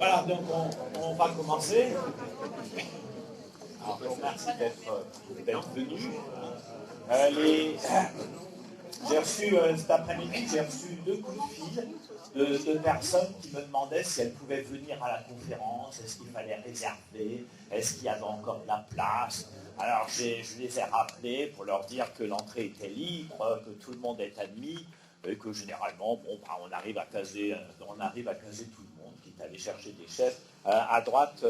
Voilà, donc on va commencer. Alors, je vous remercie d'être venu. J'ai reçu cet après-midi, j'ai reçu 2 coups de fil de personnes qui me demandaient si elles pouvaient venir à la conférence, est-ce qu'il fallait réserver, est-ce qu'il y avait encore de la place. Alors je les ai rappelés pour leur dire que l'entrée était libre, que tout le monde est admis, et que généralement, bon, on arrive à caser tout le monde, quitte à aller chercher des chaises à droite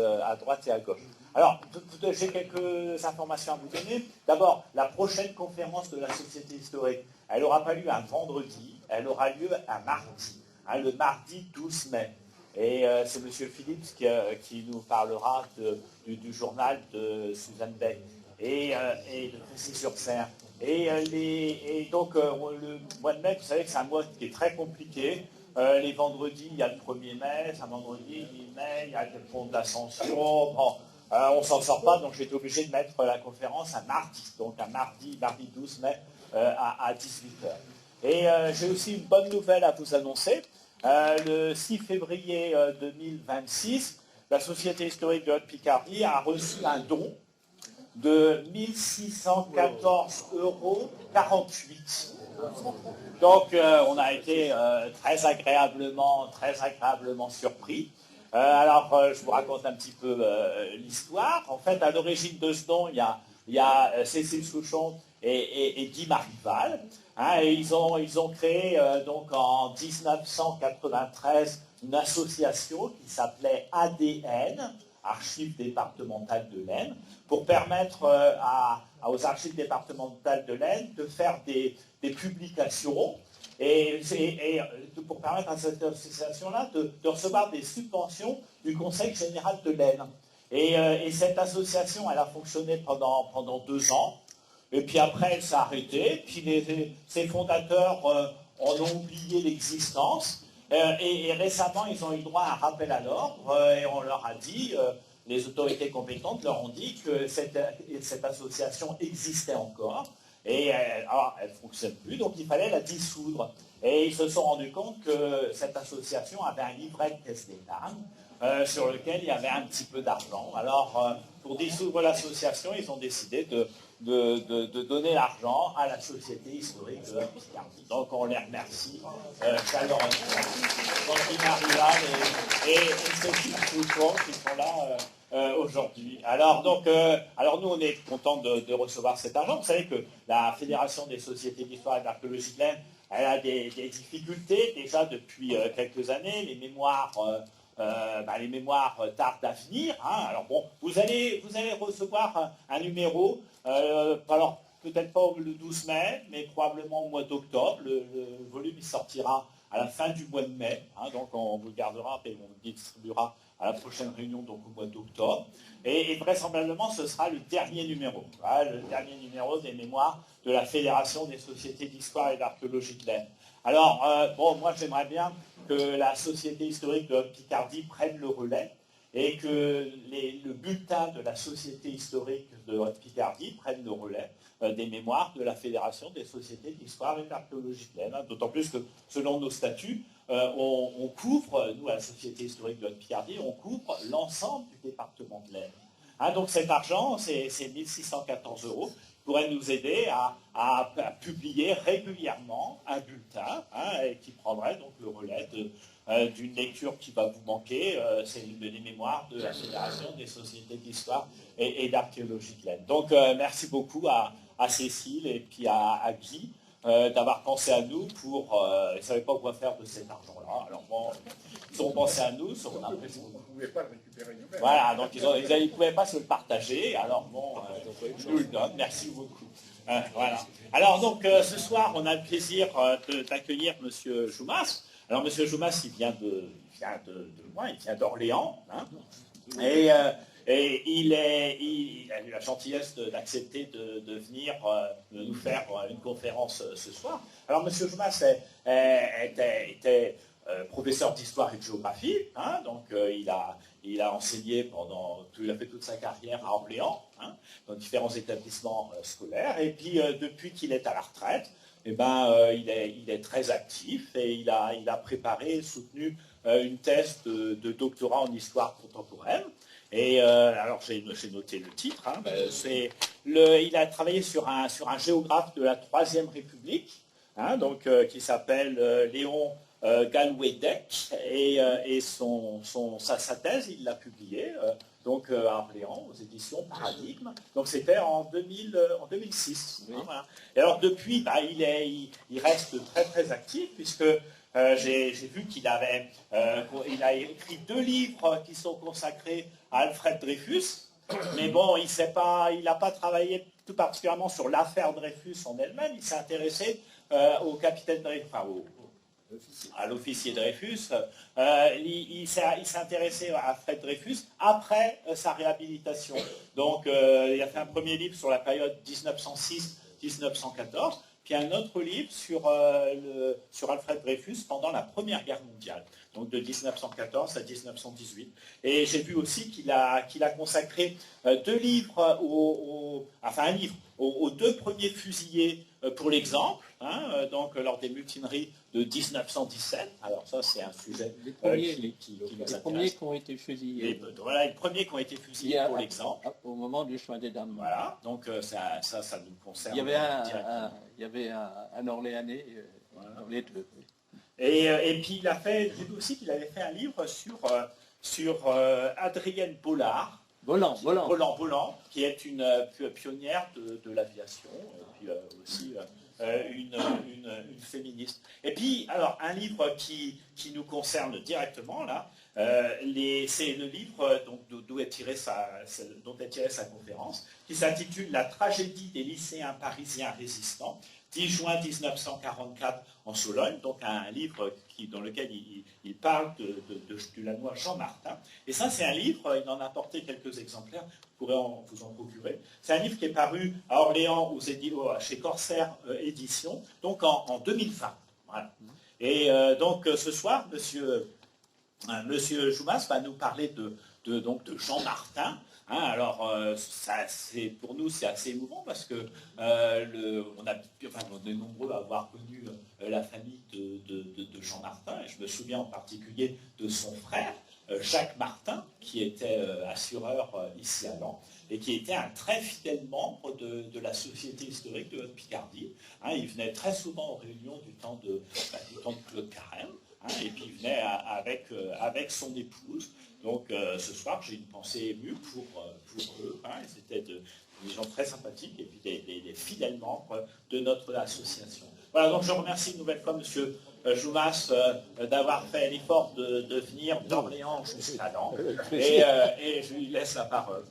et à gauche. Alors, j'ai quelques informations à vous donner. D'abord, la prochaine conférence de la Société historique, elle n'aura pas lieu un vendredi, elle aura lieu un mardi, le mardi 12 mai. Et c'est M. Phillips qui nous parlera du journal de Suzanne Beck et de Crécy-sur-Serre. Et donc, le mois de mai, vous savez que c'est un mois qui est très compliqué. Les vendredis, il y a le 1er mai, c'est un vendredi, 10 mai, il y a le pont de l'Ascension. Bon, on ne s'en sort pas, donc j'ai été obligé de mettre la conférence un mardi, donc un mardi 12 mai à 18h. Et j'ai aussi une bonne nouvelle à vous annoncer. Le 6 février 2026, la Société historique de Haute-Picardie a reçu un don de 1614,48 €. Donc on a été très agréablement surpris. Je vous raconte un petit peu l'histoire. En fait, à l'origine de ce don, il y a Cécile Souchon et Guy Marival. Et ils ont créé donc en 1993 une association qui s'appelait ADN, Archives départementales de l'Aisne, pour permettre aux archives départementales de l'Aisne de faire des publications et pour permettre à cette association-là de recevoir des subventions du Conseil général de l'Aisne. Et cette association, elle a fonctionné pendant 2 ans, et puis après elle s'est arrêtée, puis ses fondateurs en ont oublié l'existence, et récemment ils ont eu droit à un rappel à l'ordre, et on leur a dit, les autorités compétentes leur ont dit que cette association existait encore, et alors, elle ne fonctionne plus, donc il fallait la dissoudre. Et ils se sont rendus compte que cette association avait un livret de caisse d'épargne sur lequel il y avait un petit peu d'argent. Alors, pour dissoudre l'association, ils ont décidé de donner l'argent à la Société historique de Picardie. Donc, on les remercie chaleureusement. Donc, et Cécile Souchon qui sont là aujourd'hui. Alors nous, on est contents de recevoir cet argent. Vous savez que la Fédération des sociétés d'histoire et d'archéologie de l'Aisne, elle a des difficultés déjà depuis quelques années. Les mémoires tardent à venir. Alors bon, vous allez recevoir un numéro, alors peut-être pas le 12 mai, mais probablement au mois d'octobre. Le volume il sortira à la fin du mois de mai. Donc on vous le gardera et on le distribuera à la prochaine réunion, donc au mois d'octobre. Et vraisemblablement, ce sera le dernier numéro. Le dernier numéro des mémoires de la Fédération des sociétés d'histoire et d'archéologie de l'Aisne. Alors, moi j'aimerais bien que la Société historique de Picardie prenne le relais et que le bulletin de la Société historique de Picardie prenne le relais des mémoires de la Fédération des sociétés d'histoire et d'archéologie de l'Aisne. D'autant plus que, selon nos statuts, on couvre, nous, à la Société historique de Picardie, on couvre l'ensemble du département de l'Aisne. Donc cet argent, c'est 1614 €, pourrait nous aider à publier régulièrement un bulletin et qui prendrait donc le relais d'une lecture qui va vous manquer, c'est les mémoires de la Fédération des sociétés d'histoire et d'archéologie de l'Aisne. Donc merci beaucoup à Cécile et puis à Guy d'avoir pensé à nous pour... ils ne savaient pas quoi faire de cet argent-là. Alors bon, ils ont pensé à nous, on a apprécié beaucoup. Vous ne pouvez pas le récupérer nous-mêmes. Voilà, donc ils ne pouvaient pas se le partager, alors bon, je nous le donne, merci beaucoup. Voilà. Alors donc ce soir, on a le plaisir d'accueillir M. Joumas. Alors M. Joumas, il vient de loin, il vient d'Orléans, et il a eu la gentillesse d'accepter de venir de nous faire une conférence ce soir. Alors M. Joumas était professeur d'histoire et de géographie, donc il a enseigné il a fait toute sa carrière à Orléans, dans différents établissements scolaires, et puis depuis qu'il est à la retraite, il est très actif et il a préparé et soutenu une thèse de doctorat en histoire contemporaine. Et alors j'ai noté le titre, hein, il a travaillé sur un géographe de la Troisième République, hein, donc, qui s'appelle Léon Galway-Deck, et sa thèse, il l'a publiée donc à Orléans, aux éditions Paradigme. Donc c'était en 2006. Oui. Hein, voilà. Et alors depuis, il reste très très actif, puisque j'ai vu qu'il il a écrit 2 livres qui sont consacrés à Alfred Dreyfus, mais bon, il n'a pas travaillé tout particulièrement sur l'affaire Dreyfus en elle-même, il s'est intéressé au capitaine Dreyfus, enfin, à l'officier Dreyfus. Il s'est intéressé à Alfred Dreyfus après sa réhabilitation. Donc il a fait un premier livre sur la période 1906-1914, puis un autre livre sur Alfred Dreyfus pendant la Première Guerre mondiale, donc de 1914 à 1918. Et j'ai vu aussi qu'il a consacré 2 livres, un livre aux 2 premiers fusillés pour l'exemple, hein, donc lors des mutineries de 1917. Alors ça, c'est un sujet Les premiers, qui nous les intéresse. premiers qui ont été fusillés. Voilà, les premiers qui ont été fusillés pour l'exemple. Au moment du chemin des dames. Voilà, donc ça nous concerne. Il y avait directement. un Orléanais Voilà. dans les 2. Et puis j'ai vu aussi qu'il avait fait un livre sur Adrienne Bollard. Volant. Boland, qui est une pionnière de l'aviation, et puis aussi une féministe. Et puis, alors, un livre qui nous concerne directement, là, c'est le livre dont est tirée sa conférence, qui s'intitule « La tragédie des lycéens parisiens résistants ». 10 juin 1944 en Sologne, donc un livre dans lequel il parle du Lannoy Jean Martin. Et ça, c'est un livre, il en a apporté quelques exemplaires, vous pourrez vous en procurer. C'est un livre qui est paru à Orléans chez Corsair Éditions, donc en 2020. Voilà. Et donc ce soir, Monsieur Joumas va nous parler de Jean Martin. Hein, alors, pour nous, c'est assez émouvant parce que on est nombreux à avoir connu la famille de Jean Martin. Et je me souviens en particulier de son frère, Jacques Martin, qui était assureur ici à Laon et qui était un très fidèle membre de la Société historique de Haute-Picardie. Hein, il venait très souvent aux réunions du temps de Claude Carême. Hein, et puis il venait avec son épouse. Donc ce soir, j'ai une pensée émue pour eux. Hein, et c'était des gens très sympathiques et puis des fidèles membres de notre association. Voilà, donc je remercie une nouvelle fois M. Joumas d'avoir fait l'effort de venir d'Orléans jusqu'à Laon. Et je lui laisse la parole.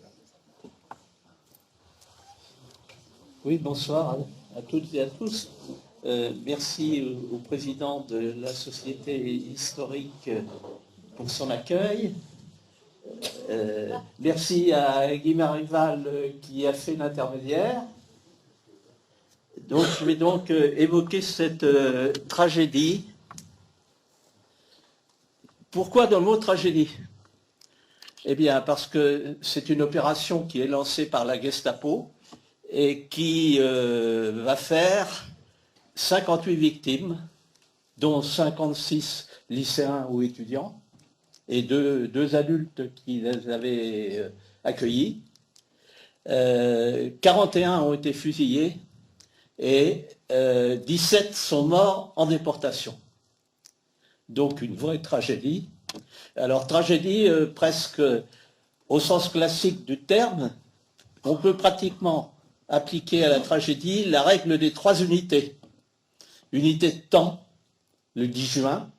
Oui, bonsoir à toutes et à tous. Merci au président de la Société historique pour son accueil. Merci à Guy Marival qui a fait l'intermédiaire. Donc, je vais donc évoquer cette tragédie. Pourquoi dans le mot tragédie? Eh bien, parce que c'est une opération qui est lancée par la Gestapo et qui va faire 58 victimes, dont 56 lycéens ou étudiants, et deux adultes qui les avaient accueillis. 41 ont été fusillés et 17 sont morts en déportation. Donc une vraie tragédie. Alors tragédie presque au sens classique du terme, on peut pratiquement appliquer à la tragédie la règle des 3 unités. Unité de temps, le 10 juin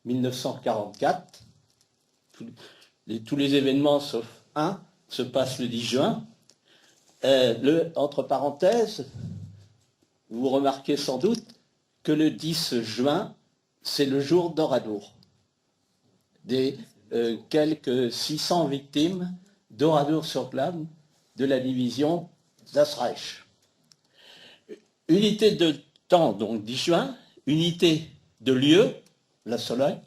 1944. Tous les événements, sauf un, se passent le 10 juin. Entre parenthèses, vous remarquez sans doute que le 10 juin, c'est le jour d'Oradour. Des quelques 600 victimes d'Oradour-sur-Glane de la division d'Asreich. Unité de temps, donc 10 juin, unité de lieu, la Sologne.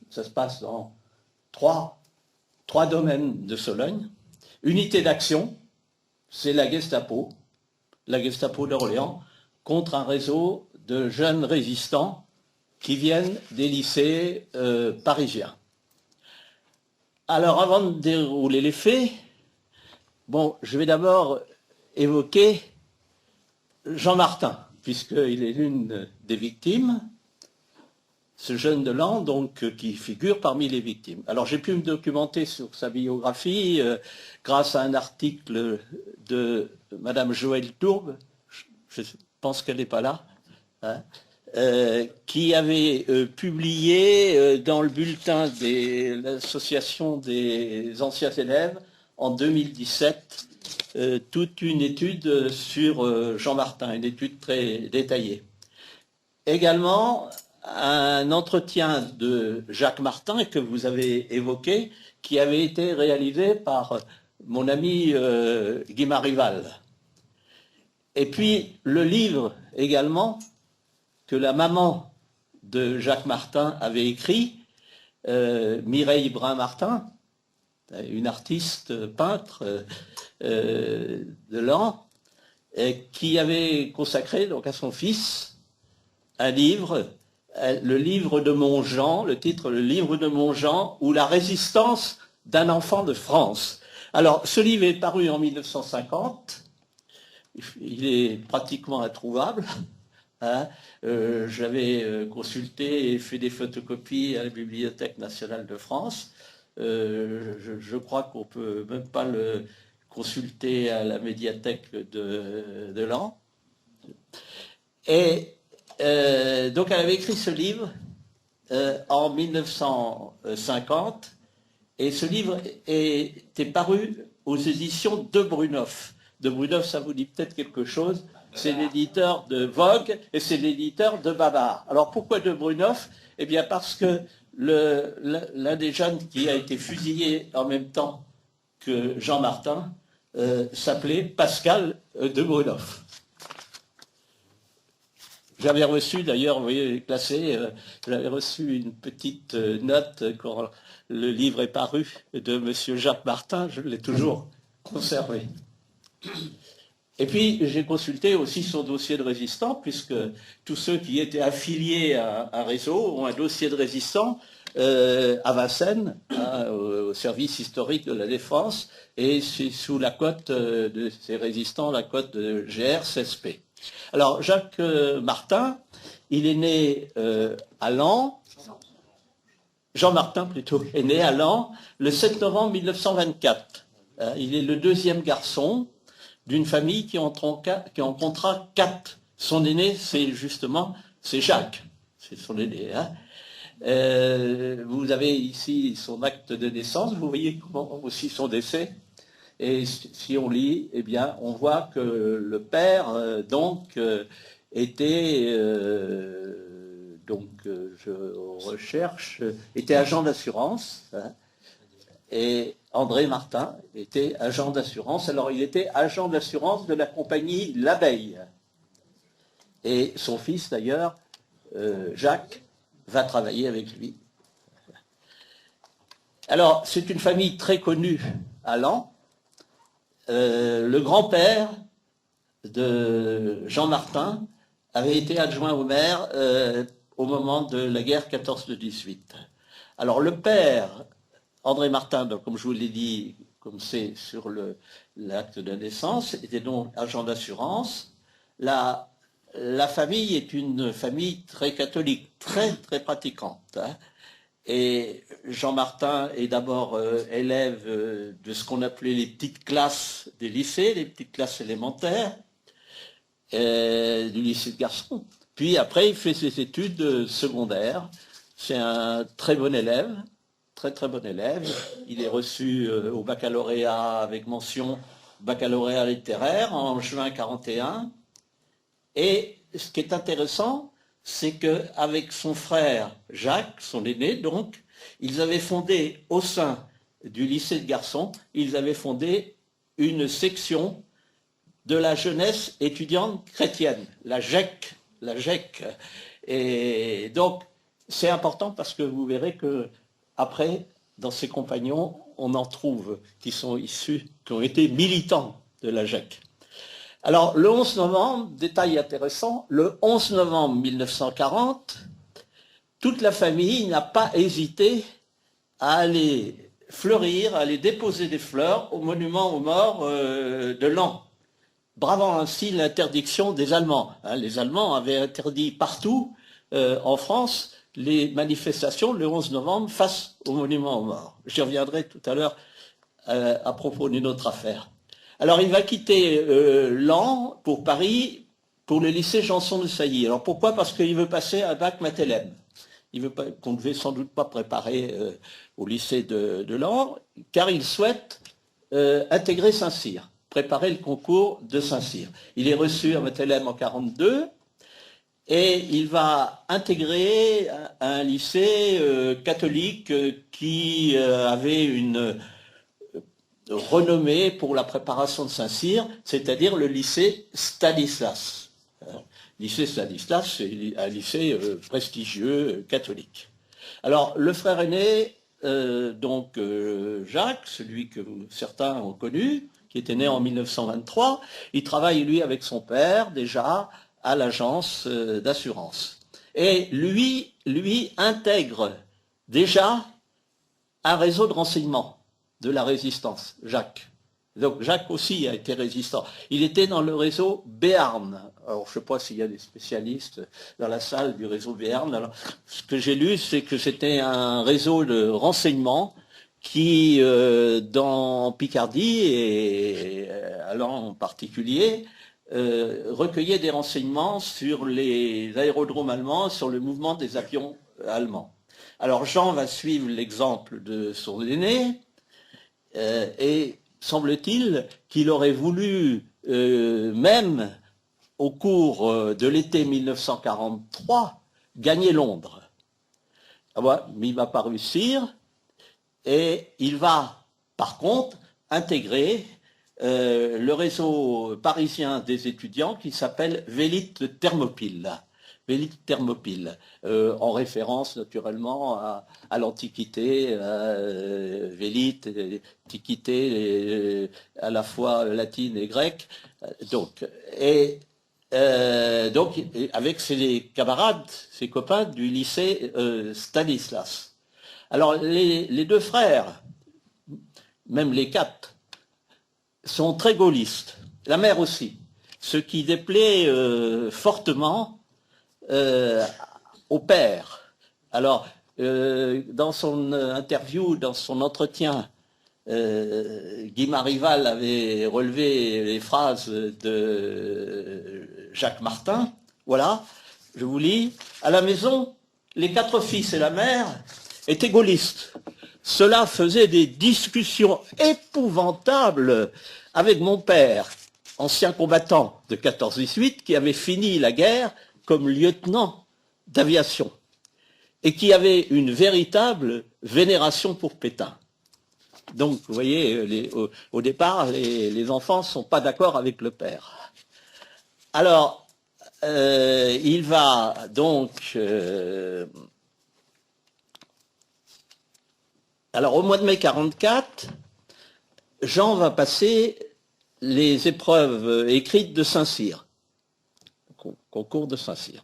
Ça se passe dans trois domaines de Sologne. Unité d'action, c'est la Gestapo d'Orléans, contre un réseau de jeunes résistants qui viennent des lycées parisiens. Alors, avant de dérouler les faits, bon, je vais d'abord évoquer Jean Martin, puisqu'il est l'une des victimes, ce jeune de Laon, donc, qui figure parmi les victimes. Alors, j'ai pu me documenter sur sa biographie grâce à un article de Madame Joëlle Tourbe, je pense qu'elle n'est pas là, hein, qui avait publié dans le bulletin de l'association des anciens élèves en 2017 toute une étude sur Jean Martin, une étude très détaillée. Également, un entretien de Jacques Martin que vous avez évoqué, qui avait été réalisé par mon ami Guy Marival. Et puis le livre également que la maman de Jacques Martin avait écrit, Mireille Brun-Martin, une artiste peintre de Laon, qui avait consacré donc à son fils un livre, le livre de Montjean, le titre Le livre de Montjean, ou la résistance d'un enfant de France. Alors, ce livre est paru en 1950, il est pratiquement introuvable. Hein. J'avais consulté et fait des photocopies à la Bibliothèque nationale de France. Je crois qu'on ne peut même pas le consulter à la médiathèque de Laon. Et donc elle avait écrit ce livre en 1950, et ce livre était paru aux éditions de Brunoff. De Brunoff, ça vous dit peut-être quelque chose. C'est l'éditeur de Vogue et c'est l'éditeur de Babar. Alors pourquoi de Brunoff? Eh bien parce que l'un des jeunes qui a été fusillé en même temps que Jean Martin s'appelait Pascal de Brunoff. J'avais reçu, d'ailleurs, vous voyez, classé, j'avais reçu une petite note quand le livre est paru de M. Jacques Martin, je l'ai toujours conservé. Et puis, j'ai consulté aussi son dossier de résistant, puisque tous ceux qui étaient affiliés à un réseau ont un dossier de résistant à Vincennes, au service historique de la Défense, et c'est sous la cote de ces résistants, la cote de GR-CSP. Alors, Jacques Martin, il est né à Laon, Jean Martin plutôt, est né à Laon le 7 novembre 1924. Il est le deuxième garçon d'une famille qui en comptera 4. Son aîné, c'est Jacques, c'est son aîné. Hein. Vous avez ici son acte de naissance, vous voyez comment aussi son décès. Et si on lit, eh bien, on voit que le père, était agent d'assurance, hein, et André Martin était agent d'assurance. Alors, il était agent d'assurance de la compagnie L'Abeille. Et son fils, d'ailleurs, Jacques, va travailler avec lui. Alors, c'est une famille très connue à Laon. Le grand-père de Jean Martin avait été adjoint au maire au moment de la guerre 14-18. Alors le père, André Martin, donc, comme je vous l'ai dit, comme c'est sur l'acte de naissance, était donc agent d'assurance. La famille est une famille très catholique, très très pratiquante. Hein. Et Jean Martin est d'abord élève de ce qu'on appelait les petites classes des lycées, les petites classes élémentaires, du lycée de garçons. Puis après, il fait ses études secondaires. C'est un très bon élève, très très bon élève. Il est reçu au baccalauréat avec mention baccalauréat littéraire en juin 1941. Et ce qui est intéressant, c'est qu'avec son frère Jacques, son aîné donc, ils avaient fondé au sein du lycée de garçons, ils avaient fondé une section de la jeunesse étudiante chrétienne, la GEC. Et donc, c'est important parce que vous verrez que après, dans ses compagnons, on en trouve qui sont issus, qui ont été militants de la GEC. Alors, le 11 novembre, détail intéressant, le 11 novembre 1940, toute la famille n'a pas hésité à aller fleurir, à aller déposer des fleurs au monument aux morts de Laon, bravant ainsi l'interdiction des Allemands. Les Allemands avaient interdit partout en France les manifestations le 11 novembre face au monument aux morts. J'y reviendrai tout à l'heure à propos d'une autre affaire. Alors il va quitter Laon pour Paris, pour le lycée Janson de Sailly. Alors pourquoi? Parce qu'il veut passer un bac Math-LM. Il veut pas, qu'on ne devait sans doute pas préparer au lycée de Laon, car il souhaite intégrer Saint-Cyr, préparer le concours de Saint-Cyr. Il est reçu à Math-LM en 1942 et il va intégrer un lycée catholique qui avait une renommée pour la préparation de Saint-Cyr, c'est-à-dire le lycée Stanislas. Lycée Stanislas, c'est un lycée prestigieux catholique. Alors, le frère aîné, Jacques, celui que certains ont connu, qui était né en 1923, il travaille, lui, avec son père, déjà, à l'agence d'assurance. Et lui intègre déjà un réseau de renseignement de la résistance, Jacques. Donc Jacques aussi a été résistant. Il était dans le réseau Béarn. Alors je ne sais pas s'il y a des spécialistes dans la salle du réseau Béarn. Alors, ce que j'ai lu, c'est que c'était un réseau de renseignement qui, dans Picardie et à Laon en particulier, recueillait des renseignements sur les aérodromes allemands, sur le mouvement des avions allemands. Alors Jean va suivre l'exemple de son aîné et semble-t-il qu'il aurait voulu, même au cours de l'été 1943, gagner Londres. Ah ouais, mais il ne va pas réussir et il va, par contre, intégrer le réseau parisien des étudiants qui s'appelle Vélite Thermopyle. Vélite Thermopyle, en référence naturellement à l'Antiquité, Vélite, Antiquité à la fois latine et grecque. Donc avec ses camarades, ses copains du lycée Stanislas. Alors les deux frères, même les quatre, sont très gaullistes. La mère aussi, ce qui déplaît fortement au père. Alors, dans son interview, dans son entretien, Guy Marival avait relevé les phrases de Jacques Martin. Voilà, je vous lis. À la maison, les quatre fils et la mère étaient gaullistes. Cela faisait des discussions épouvantables avec mon père, ancien combattant de 14-18, qui avait fini la guerre comme lieutenant d'aviation et qui avait une véritable vénération pour Pétain. Donc, vous voyez, au départ, les enfants ne sont pas d'accord avec le père. Alors, il va donc... alors, au mois de mai 1944, Jean va passer les épreuves écrites de Saint-Cyr, concours de Saint-Cyr.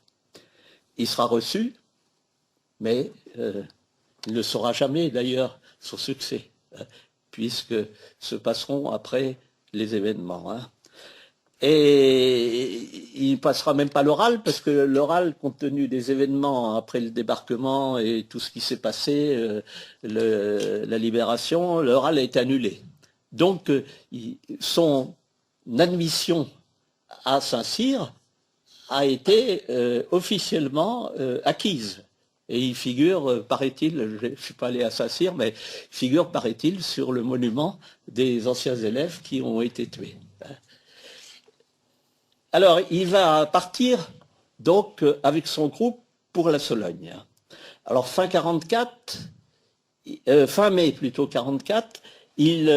Il sera reçu, mais il ne saura jamais d'ailleurs son succès, puisque se passeront après les événements. Et il ne passera même pas l'oral, parce que l'oral, compte tenu des événements après le débarquement et tout ce qui s'est passé, la libération, l'oral a été annulé. Donc, son admission à Saint-Cyr a été officiellement acquise. Et il figure, paraît-il, je ne suis pas allé à Saint-Cyr, mais il figure, paraît-il, sur le monument des anciens élèves qui ont été tués. Alors, il va partir, donc, avec son groupe pour la Sologne. Alors, fin mai plutôt 44, il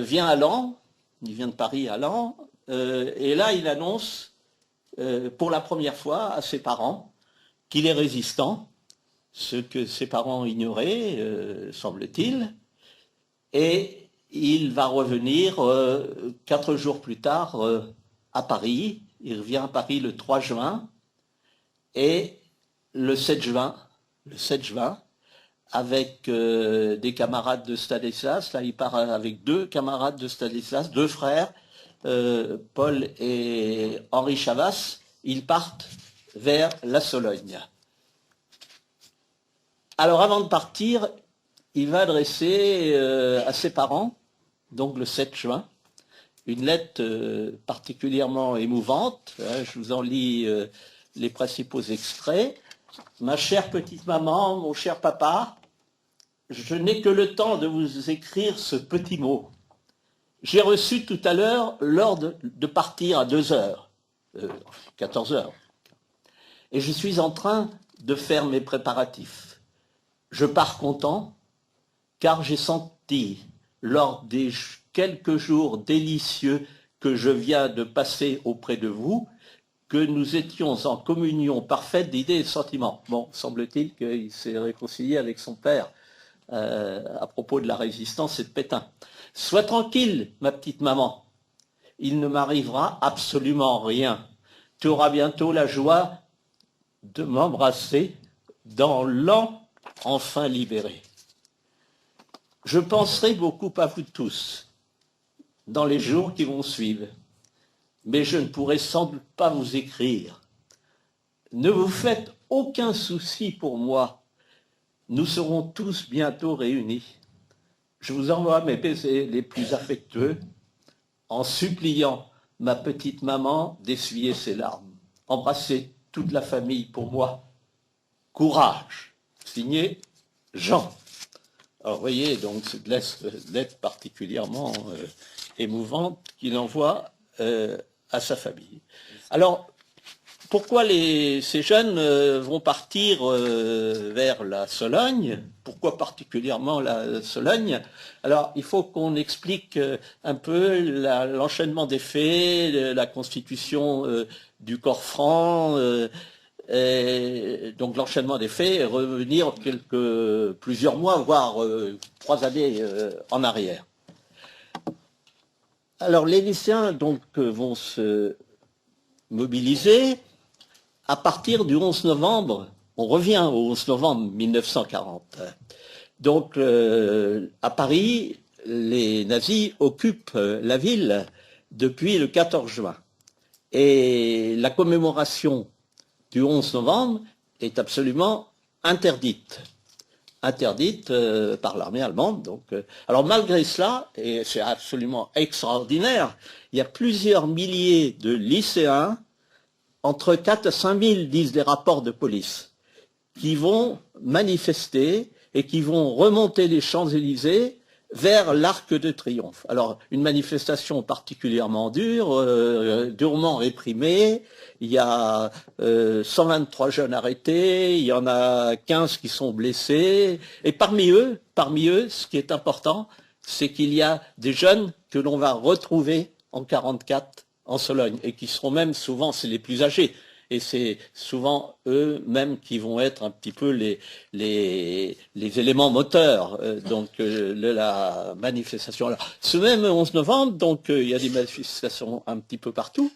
vient à Laon, il vient de Paris à Laon, et là, il annonce pour la première fois à ses parents qu'il est résistant, ce que ses parents ignoraient, semble-t-il, et il va revenir 4 jours plus tard à Paris. Il revient à Paris le 3 juin et le 7 juin, avec des camarades de Stanislas, là il part avec 2 camarades de Stanislas, 2 frères, Paul et Henri Chavas, ils partent vers la Sologne. Alors avant de partir, il va adresser à ses parents, donc le 7 juin, une lettre particulièrement émouvante. Je vous en lis les principaux extraits. Ma chère petite maman, mon cher papa, je n'ai que le temps de vous écrire ce petit mot. J'ai reçu tout à l'heure l'ordre de partir à 2 heures, 14 heures, et je suis en train de faire mes préparatifs. Je pars content, car j'ai senti, lors des quelques jours délicieux que je viens de passer auprès de vous, que nous étions en communion parfaite d'idées et de sentiments. Bon, semble-t-il qu'il s'est réconcilié avec son père à propos de la résistance et de Pétain. Sois tranquille, ma petite maman. Il ne m'arrivera absolument rien. Tu auras bientôt la joie de m'embrasser dans l'an enfin libéré. Je penserai beaucoup à vous tous dans les jours qui vont suivre, mais je ne pourrai sans doute pas vous écrire. Ne vous faites aucun souci pour moi. Nous serons tous bientôt réunis. Je vous envoie mes baisers les plus affectueux, en suppliant ma petite maman d'essuyer ses larmes. Embrassez toute la famille pour moi. Courage. Signé Jean. Alors vous voyez, donc cette lettre particulièrement émouvante qu'il envoie à sa famille. Alors, pourquoi ces jeunes vont partir vers la Sologne? Pourquoi particulièrement la Sologne? Alors, il faut qu'on explique un peu l'enchaînement des faits, la constitution du corps franc, donc l'enchaînement des faits, et revenir plusieurs mois, voire 3 années en arrière. Alors, les lycéens donc, vont se mobiliser. À partir du 11 novembre, on revient au 11 novembre 1940. Donc, à Paris, les nazis occupent la ville depuis le 14 juin. Et la commémoration du 11 novembre est absolument interdite. Interdite par l'armée allemande. Donc, alors, malgré cela, et c'est absolument extraordinaire, il y a plusieurs milliers de lycéens, entre 4 et 5 000, disent les rapports de police, qui vont manifester et qui vont remonter les Champs-Élysées vers l'Arc de Triomphe. Alors, une manifestation particulièrement dure, durement réprimée. Il y a 123 jeunes arrêtés, il y en a 15 qui sont blessés. Et parmi eux, ce qui est important, c'est qu'il y a des jeunes que l'on va retrouver en 1944 en Sologne, et qui seront même souvent, c'est les plus âgés, et c'est souvent eux-mêmes qui vont être un petit peu les éléments moteurs de la manifestation. Alors, ce même 11 novembre, donc il y a des manifestations un petit peu partout.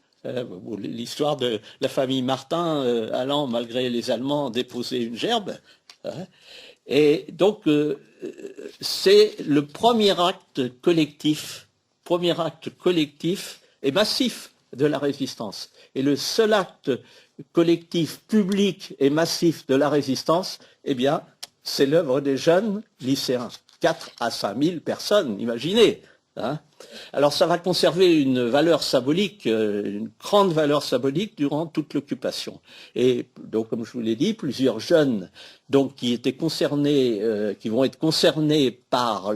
L'histoire de la famille Martin allant, malgré les Allemands, déposer une gerbe. Et donc, c'est le premier acte collectif et massif de la résistance. Et le seul acte collectif, public et massif de la résistance, eh bien, c'est l'œuvre des jeunes lycéens. 4 à 5 000 personnes, imaginez. Hein. Alors ça va conserver une valeur symbolique, une grande valeur symbolique durant toute l'occupation. Et donc, comme je vous l'ai dit, plusieurs jeunes donc, qui étaient concernés, qui vont être concernés par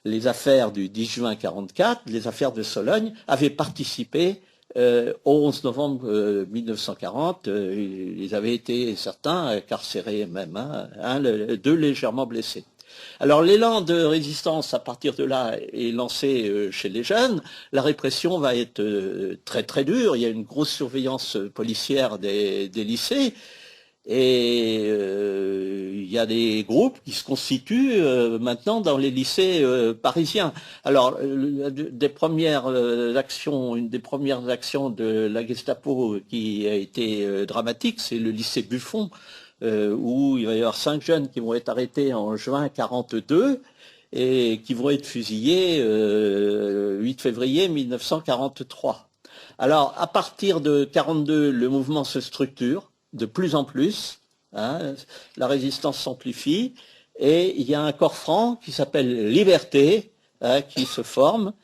les affaires du 10 juin 1944, les affaires de Sologne, avaient participé au 11 novembre 1940. Ils avaient été, certains, incarcérés même, hein, 2 légèrement blessés. Alors l'élan de résistance à partir de là est lancé chez les jeunes. La répression va être très très dure. Il y a une grosse surveillance policière des lycées. Et il y a des groupes qui se constituent maintenant dans les lycées parisiens. Alors, une des premières actions de la Gestapo qui a été dramatique, c'est le lycée Buffon, où il va y avoir 5 jeunes qui vont être arrêtés en juin 42 et qui vont être fusillés 8 février 1943. Alors, à partir de 42, le mouvement se structure de plus en plus, hein, la résistance s'amplifie, et il y a un corps franc qui s'appelle Liberté, hein, qui se forme,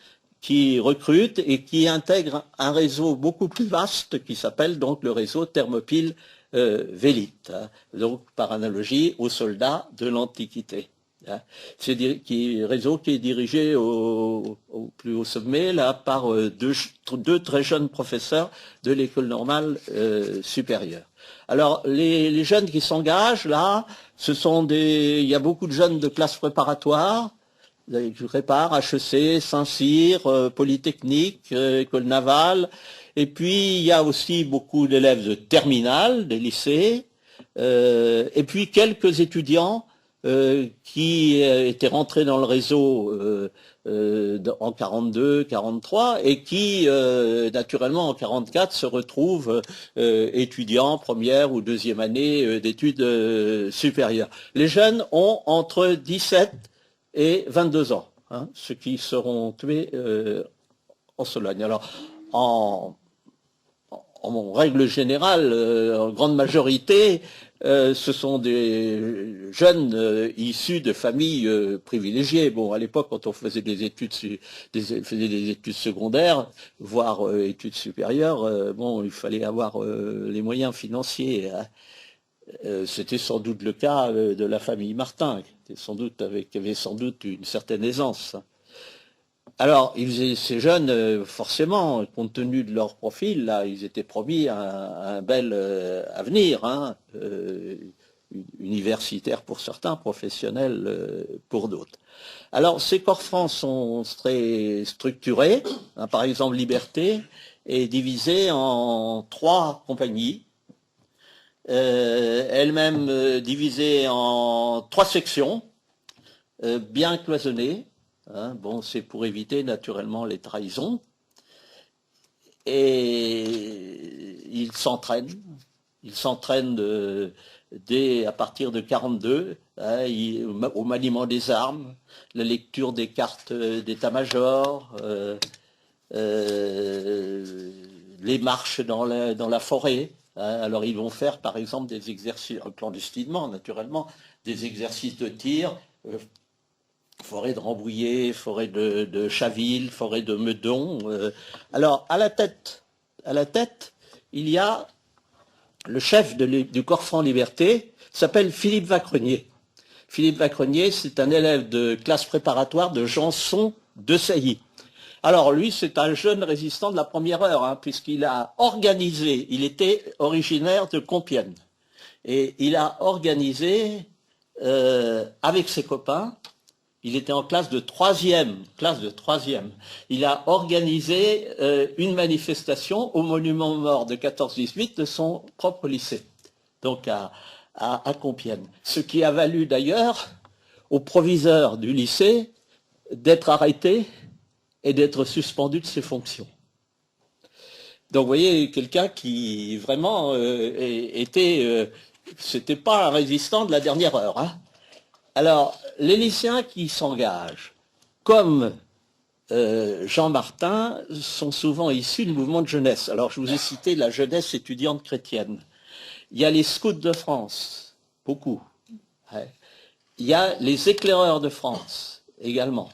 qui recrute et qui intègre un réseau beaucoup plus vaste qui s'appelle donc le réseau Thermopyle Vélite, hein, donc par analogie aux soldats de l'Antiquité. Hein. C'est un réseau qui est dirigé au plus haut sommet là par deux très jeunes professeurs de l'école normale supérieure. Alors les jeunes qui s'engagent là, il y a beaucoup de jeunes de classes préparatoires, qui préparent HEC, Saint-Cyr, Polytechnique, école navale, et puis il y a aussi beaucoup d'élèves de terminale, des lycées, et puis quelques étudiants qui étaient rentrés dans le réseau en 42, 43 et qui, naturellement, en 44 se retrouvent étudiants première ou deuxième année d'études supérieures. Les jeunes ont entre 17 et 22 ans, hein, ceux qui seront tués en Sologne. Alors, en règle générale, en grande majorité, ce sont des jeunes issus de familles privilégiées. Bon, à l'époque, quand on faisait des études secondaires, voire études supérieures, bon, il fallait avoir les moyens financiers. Hein. C'était sans doute le cas de la famille Martin, qui avait sans doute une certaine aisance. Alors, ces jeunes, forcément, compte tenu de leur profil, là, ils étaient promis un bel avenir, hein, universitaire pour certains, professionnel pour d'autres. Alors, ces corps francs sont très structurés. Hein, par exemple, Liberté est divisée en 3 compagnies, elle-même divisée en 3 sections, bien cloisonnées. Hein, bon, c'est pour éviter naturellement les trahisons. Et ils s'entraînent à partir de 42, hein, au maniement des armes, la lecture des cartes d'état-major, les marches dans la forêt. Hein. Alors ils vont faire par exemple des exercices, clandestinement naturellement, des exercices de tir, forêt de Rambouillet, forêt de Chaville, forêt de Meudon. Alors, à la tête, il y a le chef du corps franc Liberté, s'appelle Philippe Vacrenier. Philippe Vacrenier, c'est un élève de classe préparatoire de Janson de Sailly. Alors, lui, c'est un jeune résistant de la première heure, hein, puisqu'il a organisé, il était originaire de Compiègne, et il a organisé, avec ses copains, il était en classe de troisième. Il a organisé une manifestation au monument aux morts de 14-18 de son propre lycée, donc à Compiègne. Ce qui a valu d'ailleurs au proviseur du lycée d'être arrêté et d'être suspendu de ses fonctions. Donc vous voyez, quelqu'un qui vraiment c'était pas un résistant de la dernière heure, hein. Alors, les lycéens qui s'engagent, comme Jean Martin, sont souvent issus du mouvement de jeunesse. Alors, je vous ai cité la jeunesse étudiante chrétienne. Il y a les scouts de France, beaucoup. Ouais. Il y a les éclaireurs de France, également.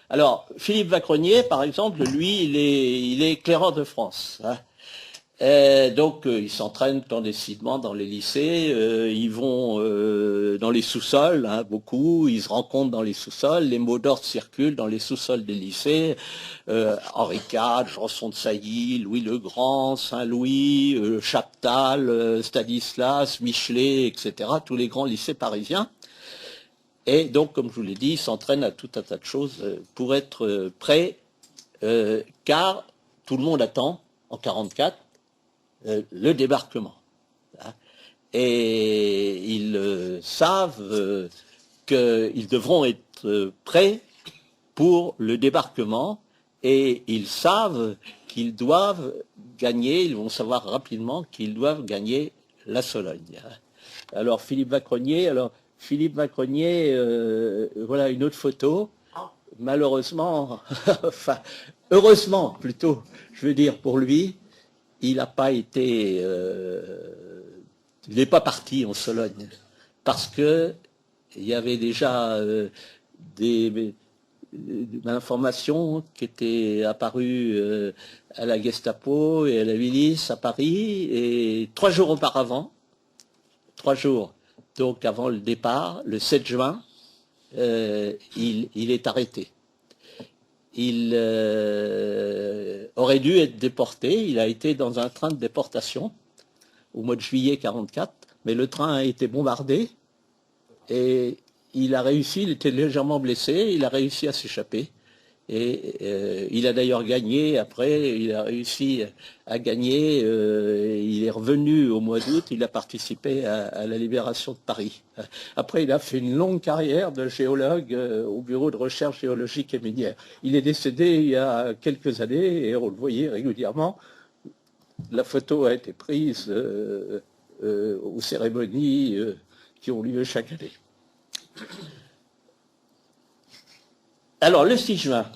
Alors, Philippe Vacrenier, par exemple, lui, il est éclaireur de France. Hein. Donc ils s'entraînent clandestinement dans les lycées, ils vont dans les sous-sols, hein, beaucoup, ils se rencontrent dans les sous-sols, les mots d'ordre circulent dans les sous-sols des lycées, Henri IV, Janson de Sailly, Louis le Grand, Saint-Louis, Chaptal, Stanislas, Michelet, etc., tous les grands lycées parisiens. Et donc, comme je vous l'ai dit, ils s'entraînent à tout un tas de choses pour être prêts, car tout le monde attend, en 44, le débarquement. et ils savent qu'ils devront être prêts pour le débarquement, et ils savent qu'ils doivent gagner, ils vont savoir rapidement qu'ils doivent gagner la Sologne. Alors Philippe Vacronier, voilà une autre photo. Malheureusement, enfin heureusement plutôt, je veux dire pour lui, il n'a pas été, il n'est pas parti en Sologne parce que il y avait déjà des informations qui étaient apparues à la Gestapo et à la milice à Paris, et 3 jours auparavant, 3 jours donc avant le départ, le 7 juin, il est arrêté. Il aurait dû être déporté, il a été dans un train de déportation au mois de juillet 1944, mais le train a été bombardé et il a réussi, il était légèrement blessé, il a réussi à s'échapper. Et il a d'ailleurs gagné, après, il a réussi à gagner, il est revenu au mois d'août, il a participé à la libération de Paris. Après, il a fait une longue carrière de géologue au bureau de recherche géologique et minière. Il est décédé il y a quelques années, et on le voyait régulièrement. La photo a été prise aux cérémonies qui ont lieu chaque année. Alors, le 6 juin,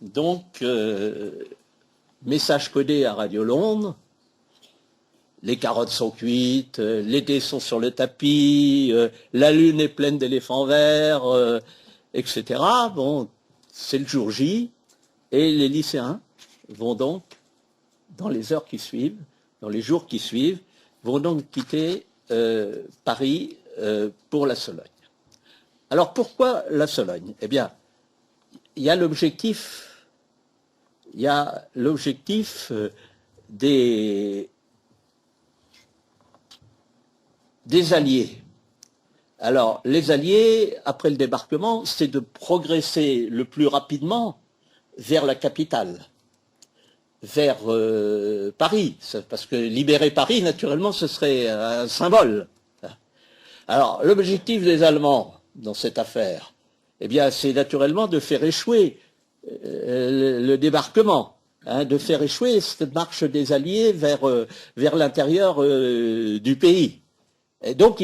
donc, message codé à Radio Londres, les carottes sont cuites, les dés sont sur le tapis, la lune est pleine d'éléphants verts, etc. Bon, c'est le jour J, et les lycéens vont donc, dans les heures qui suivent, dans les jours qui suivent, vont donc quitter Paris pour la Sologne. Alors, pourquoi la Sologne? Eh bien, il y a l'objectif des Alliés. Alors, les Alliés, après le débarquement, c'est de progresser le plus rapidement vers la capitale, vers Paris, parce que libérer Paris, naturellement, ce serait un symbole. Alors, l'objectif des Allemands dans cette affaire, eh bien, c'est naturellement de faire échouer le débarquement, de faire échouer cette marche des Alliés vers l'intérieur du pays. Et donc,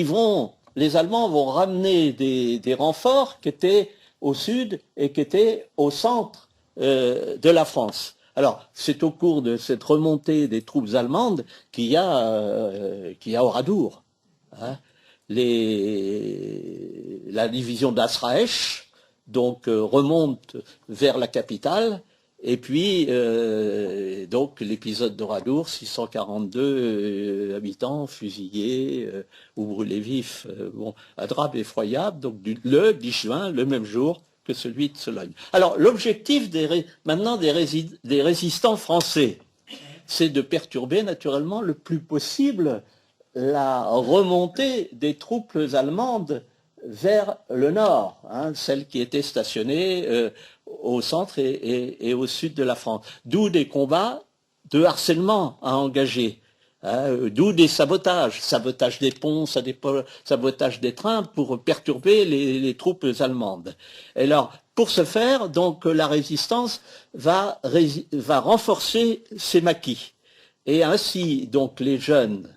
les Allemands vont ramener des renforts qui étaient au sud et qui étaient au centre de la France. Alors, c'est au cours de cette remontée des troupes allemandes qu'il y a Oradour. La division d'Asraech donc remonte vers la capitale, et puis donc l'épisode d'Oradour, 642 habitants fusillés ou brûlés vifs, un drame effroyable, donc le 10 juin, le même jour que celui de Sologne. Alors l'objectif maintenant des résistants français, c'est de perturber naturellement le plus possible la remontée des troupes allemandes vers le nord, celles qui étaient stationnées au centre et au sud de la France. D'où des combats de harcèlement à engager, d'où des sabotages des ponts, sabotage des trains pour perturber les troupes allemandes. Et alors, pour ce faire, donc, la résistance va renforcer ses maquis. Et ainsi, donc, les jeunes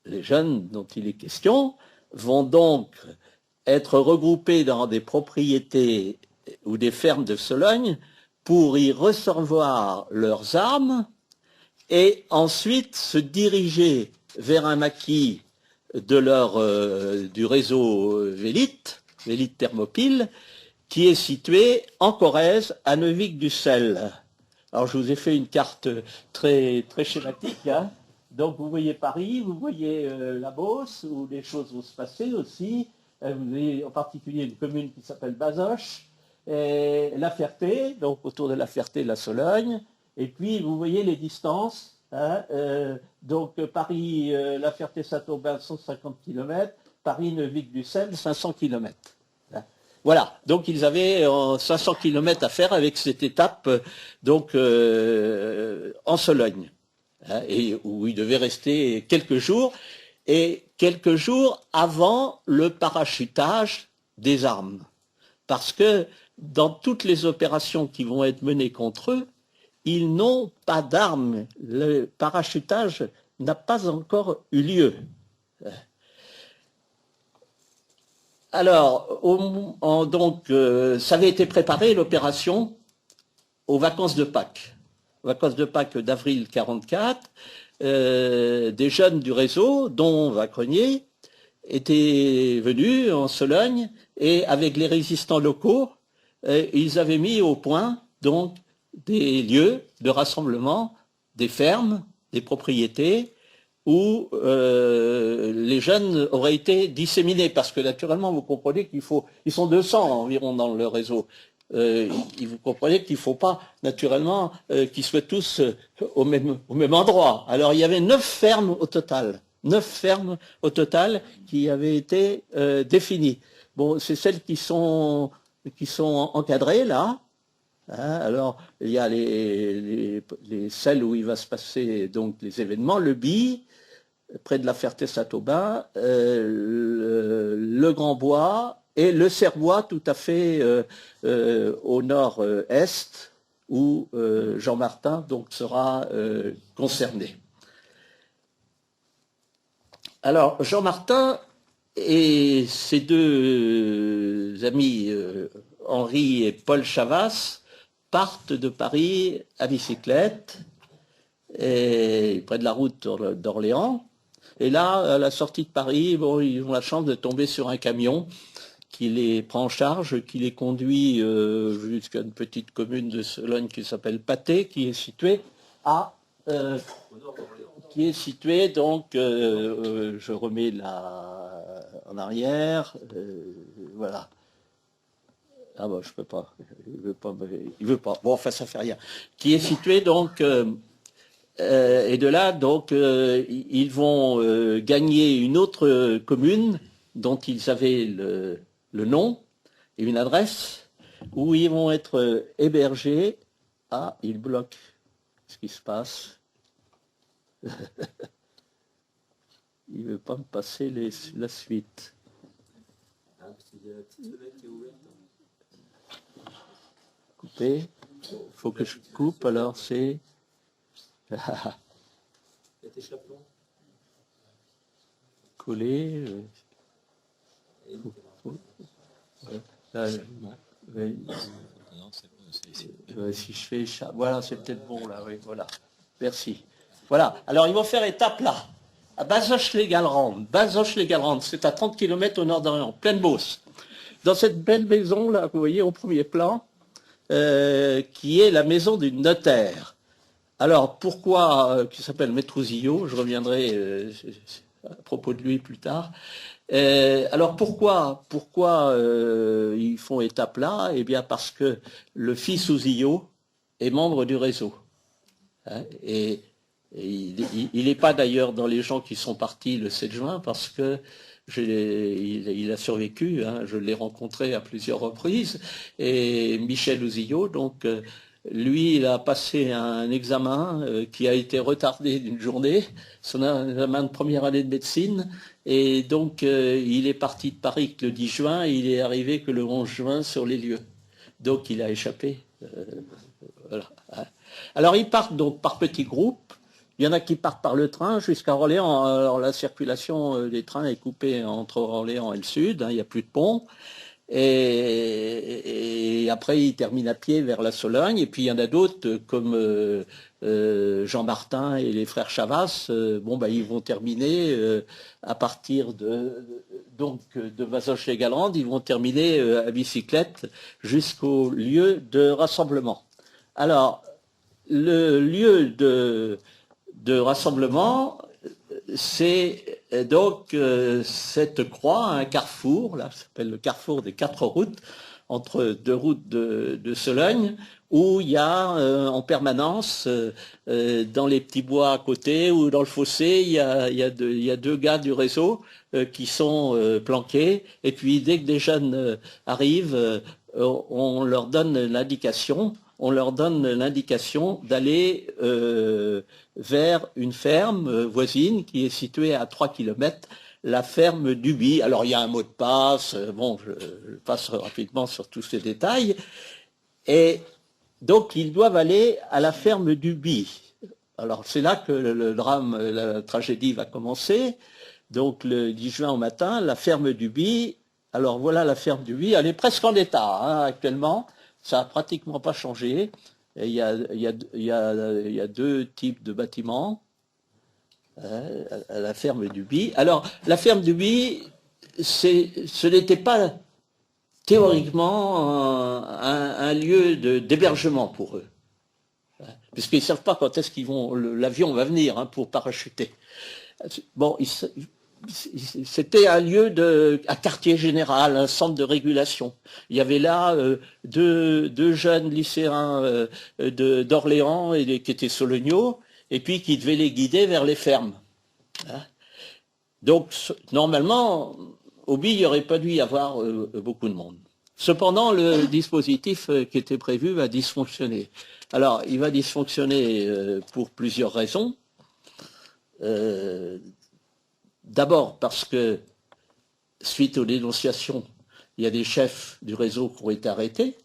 dont il est question vont donc être regroupés dans des propriétés ou des fermes de Sologne pour y recevoir leurs armes et ensuite se diriger vers un maquis du réseau Vélite Thermopyle, qui est situé en Corrèze, à Neuvic-du-Sel. Alors je vous ai fait une carte très, très schématique, Donc vous voyez Paris, vous voyez la Beauce, où les choses vont se passer aussi. Vous avez en particulier une commune qui s'appelle Bazoches, et La Ferté, donc autour de La Ferté, la Sologne. Et puis vous voyez les distances. Donc Paris, La Ferté, Saint-Aubin, 150 km. Paris, Neuvic-du-Sel, 500 km. Voilà, donc ils avaient 500 km à faire avec cette étape donc en Sologne. Et où il devait rester quelques jours. et quelques jours avant le parachutage des armes. Parce que dans toutes les opérations qui vont être menées contre eux, ils n'ont pas d'armes. Le parachutage n'a pas encore eu lieu. Alors, ça avait été préparé, l'opération, aux vacances de Pâques. Vacances de Pâques d'avril 1944, des jeunes du réseau, dont Vacrenier, étaient venus en Sologne et avec les résistants locaux, ils avaient mis au point donc des lieux de rassemblement, des fermes, des propriétés où les jeunes auraient été disséminés, parce que naturellement vous comprenez ils sont 200 environ dans le réseau. Vous comprenez qu'il ne faut pas naturellement qu'ils soient tous au même endroit. Alors il y avait 9 fermes au total. 9 fermes au total qui avaient été définies. Bon, c'est celles qui sont encadrées là. Hein, alors, il y a celles où il va se passer donc les événements, le Bi, près de la Ferté-Saint-Aubin, le Grand Bois et le Cerbois tout à fait au nord-est, où Jean Martin donc sera concerné. Alors, Jean Martin et ses deux amis Henri et Paul Chavas partent de Paris à bicyclette, près de la route d'Orléans. Et là, à la sortie de Paris, bon, ils ont la chance de tomber sur un camion qui les prend en charge, qui les conduit jusqu'à une petite commune de Sologne qui s'appelle Patay, qui est située donc, je remets là en arrière, voilà. Ah bon, je peux pas, il veut pas. Bon, enfin, ça fait rien. Qui est situé donc, et de là, donc, ils vont gagner une autre commune dont ils avaient le nom et une adresse, où ils vont être hébergés. Ah, ils bloquent. Qu'est-ce qui se passe? Il ne veut pas me passer la suite. Couper. Il faut que je coupe, alors c'est... Coller. Si je fais... Voilà, c'est peut-être bon là, oui, voilà. Merci. Voilà, alors ils vont faire étape là, à Bazoches-les-Gallerandes. Bazoches-les-Gallerandes, c'est à 30 km au nord d'Orléans, pleine Beauce. Dans cette belle maison là, vous voyez au premier plan, qui est la maison du notaire. Alors pourquoi, qui s'appelle Maître Ouzillot, je reviendrai à propos de lui plus tard. Alors pourquoi ils font étape là? Eh bien parce que le fils Ouzillot est membre du réseau. Hein, et il n'est pas d'ailleurs dans les gens qui sont partis le 7 juin parce que il a survécu, hein, je l'ai rencontré à plusieurs reprises, et Michel Ouzillot, donc lui, il a passé un examen qui a été retardé d'une journée, son examen de première année de médecine, et donc il est parti de Paris le 10 juin, et il est arrivé que le 11 juin sur les lieux. Donc il a échappé. Voilà. Alors ils partent donc par petits groupes. Il y en a qui partent par le train jusqu'à Orléans. Alors la circulation des trains est coupée entre Orléans et le sud, hein, il n'y a plus de pont. Et après ils terminent à pied vers la Sologne. Et puis il y en a d'autres comme Jean Martin et les frères Chavas. Ils vont terminer à partir de Bazoches-les-Gallerandes, ils vont terminer à bicyclette jusqu'au lieu de rassemblement. Alors le lieu de rassemblement, c'est donc cette croix, un carrefour, là, ça s'appelle le carrefour des 4 routes, entre 2 routes de Sologne, où il y a en permanence, dans les petits bois à côté ou dans le fossé, il y a 2 gars du réseau qui sont planqués, et puis dès que des jeunes arrivent, on leur donne l'indication d'aller vers une ferme voisine qui est située à 3 km, la ferme d'Ubi. Alors il y a un mot de passe, bon, je passe rapidement sur tous ces détails, et donc ils doivent aller à la ferme d'Ubi. Alors c'est là que le drame, la tragédie va commencer. Donc le 10 juin au matin, la ferme d'Ubi. Alors voilà la ferme d'Ubi, elle est presque en état hein, actuellement, ça n'a pratiquement pas changé. Et il y a deux types de bâtiments à la ferme d'Ubi. Alors la ferme d'Ubi, ce n'était pas théoriquement un lieu d'hébergement pour eux, puisqu'ils ne savent pas quand est-ce l'avion va venir hein, pour parachuter. Bon, c'était un lieu à quartier général, un centre de régulation. Il y avait là deux jeunes lycéens d'Orléans qui étaient soloniaux, et puis qui devaient les guider vers les fermes. Donc, normalement, au BI, il n'y aurait pas dû y avoir beaucoup de monde. Cependant, le dispositif qui était prévu va dysfonctionner. Alors, il va dysfonctionner pour plusieurs raisons. D'abord parce que, suite aux dénonciations, il y a des chefs du réseau qui ont été arrêtés.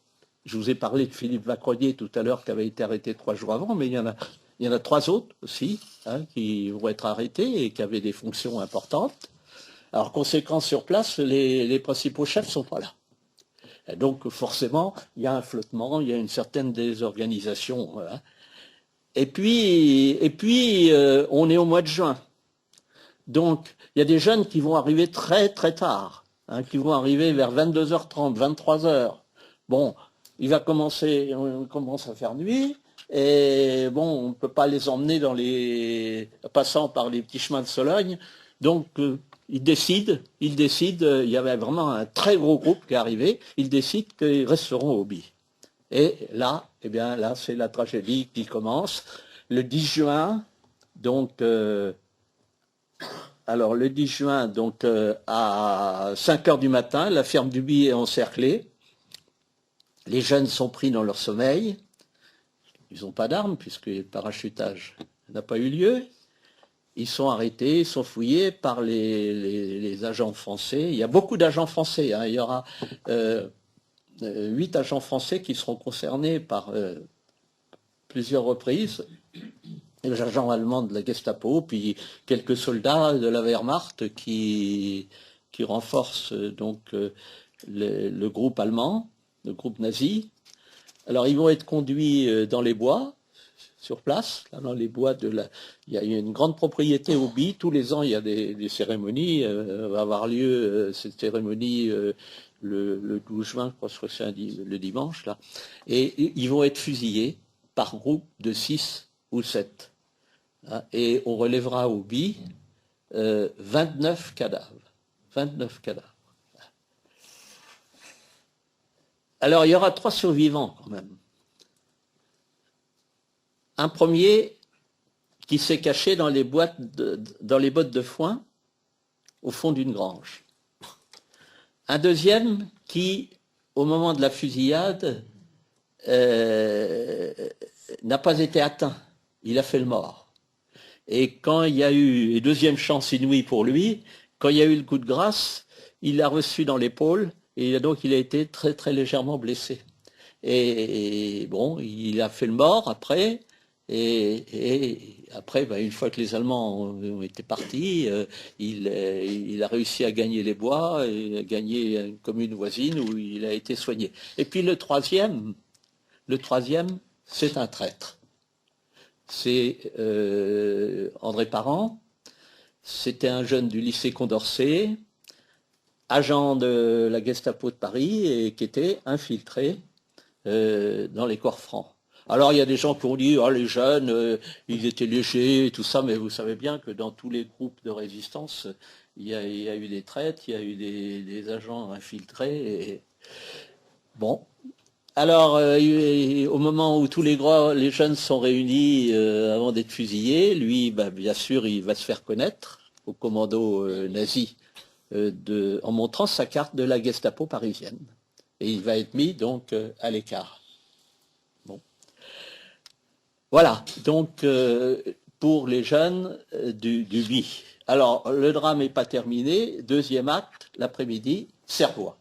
Je vous ai parlé de Philippe Vacronier tout à l'heure qui avait été arrêté 3 jours avant, mais il y en a 3 autres aussi hein, qui vont être arrêtés et qui avaient des fonctions importantes. Alors, conséquence sur place, les principaux chefs ne sont pas là. Et donc, forcément, il y a un flottement, il y a une certaine désorganisation. Voilà. Et puis on est au mois de juin. Donc, il y a des jeunes qui vont arriver très, très tard, hein, qui vont arriver vers 22h30, 23h. Bon, on commence à faire nuit, et bon, on ne peut pas les emmener passant par les petits chemins de Sologne. Donc, ils décident, il y avait vraiment un très gros groupe qui est arrivé, ils décident qu'ils resteront au BI. Et là, eh bien, là, c'est la tragédie qui commence. Le 10 juin, donc, à 5h du matin, la ferme du BI est encerclée. Les jeunes sont pris dans leur sommeil. Ils n'ont pas d'armes puisque le parachutage n'a pas eu lieu. Ils sont arrêtés, ils sont fouillés par les agents français. Il y a beaucoup d'agents français. Hein. Il y aura 8 agents français qui seront concernés par plusieurs reprises. Les agents allemands de la Gestapo, puis quelques soldats de la Wehrmacht qui renforcent donc le groupe allemand, le groupe nazi. Alors ils vont être conduits dans les bois, sur place, là, dans les bois il y a une grande propriété au BI. Tous les ans, il y a des cérémonies. Va avoir lieu cette cérémonie le 12 juin, je crois que c'est le dimanche, là. Et ils vont être fusillés par groupe de 6 ou 7. Et on relèvera au BI 29 cadavres. 29 cadavres. Alors, il y aura 3 survivants quand même. Un premier qui s'est caché dans les bottes de foin au fond d'une grange. Un deuxième qui, au moment de la fusillade, n'a pas été atteint. Il a fait le mort. Et quand il y a eu, et deuxième chance inouïe pour lui, quand il y a eu le coup de grâce, il l'a reçu dans l'épaule et donc il a été très très légèrement blessé. Et bon, il a fait le mort après. Et après, une fois que les Allemands ont été partis, il a réussi à gagner les bois et à gagner une commune voisine où il a été soigné. Et puis le troisième, c'est un traître. C'est André Parent. C'était un jeune du lycée Condorcet, agent de la Gestapo de Paris et qui était infiltré dans les corps francs. Alors il y a des gens qui ont dit les jeunes, ils étaient légers et tout ça, mais vous savez bien que dans tous les groupes de résistance, il y a eu des traîtres, il y a eu des agents infiltrés. Et... Bon. Alors au moment où tous les jeunes sont réunis avant d'être fusillés, lui, bien sûr, il va se faire connaître au commando nazi en montrant sa carte de la Gestapo parisienne. et il va être mis donc à l'écart. Bon. Voilà, donc pour les jeunes du BI. Alors, le drame n'est pas terminé. Deuxième acte, l'après-midi, Serbois.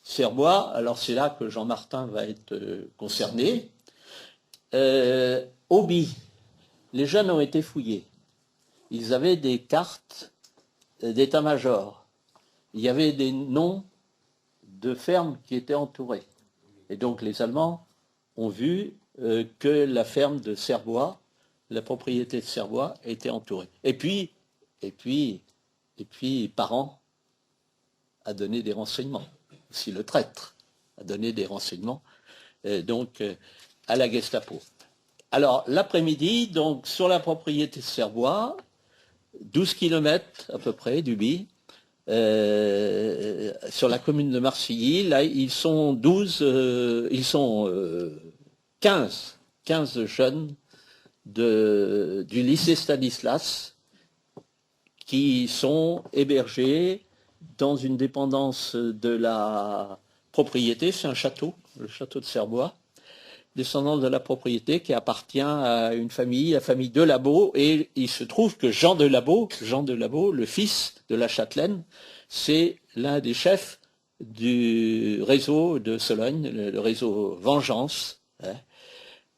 Serbois, alors c'est là que Jean-Martin va être concerné. Au BI, les jeunes ont été fouillés. Ils avaient des cartes d'état-major. Il y avait des noms de fermes qui étaient entourées. Et donc les Allemands ont vu que la ferme de Serbois, la propriété de Serbois, était entourée. Et puis Parent a donné des renseignements. Aussi le traître a donné des renseignements à la Gestapo. Alors l'après-midi, donc sur la propriété de Serbois, 12 km à peu près du BI, sur la commune de Marcilly, là ils sont 15 jeunes du lycée Stanislas qui sont hébergés dans une dépendance de la propriété, c'est un château, le château de Serbois, descendant de la propriété qui appartient à une famille, la famille Delabeau, et il se trouve que Jean Delabeau, le fils de la châtelaine, c'est l'un des chefs du réseau de Sologne, le réseau Vengeance.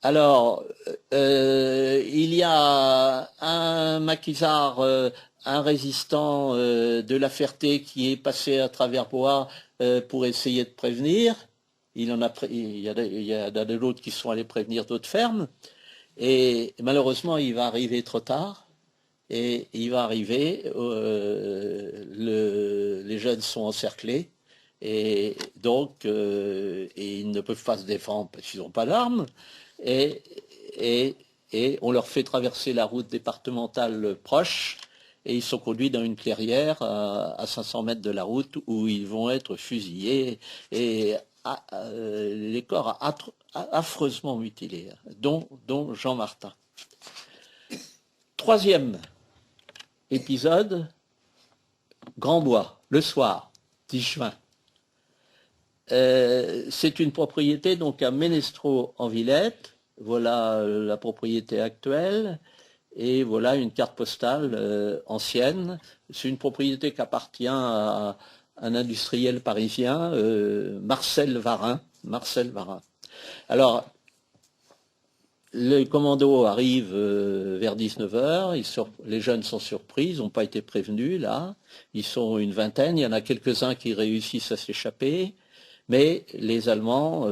Alors, il y a un maquisard, un résistant de la Ferté qui est passé à travers Bois pour essayer de prévenir. Il y en a d'autres qui sont allés prévenir d'autres fermes. Et malheureusement, il va arriver trop tard. Et il va arriver, les jeunes sont encerclés. Et donc, ils ne peuvent pas se défendre parce qu'ils n'ont pas d'armes. Et on leur fait traverser la route départementale proche. Et ils sont conduits dans une clairière à 500 mètres de la route où ils vont être fusillés. Et les corps affreusement mutilés, dont Jean Martin. Troisième épisode, Grand-Bois, le soir, 10 juin. C'est une propriété donc à Ménestraux en Villette. Voilà la propriété actuelle. Et voilà une carte postale ancienne. C'est une propriété qui appartient à un industriel parisien, Marcel Varin. Alors, le commando arrive vers 19h, les jeunes sont surpris, ils n'ont pas été prévenus là, ils sont une vingtaine, il y en a quelques-uns qui réussissent à s'échapper, mais les Allemands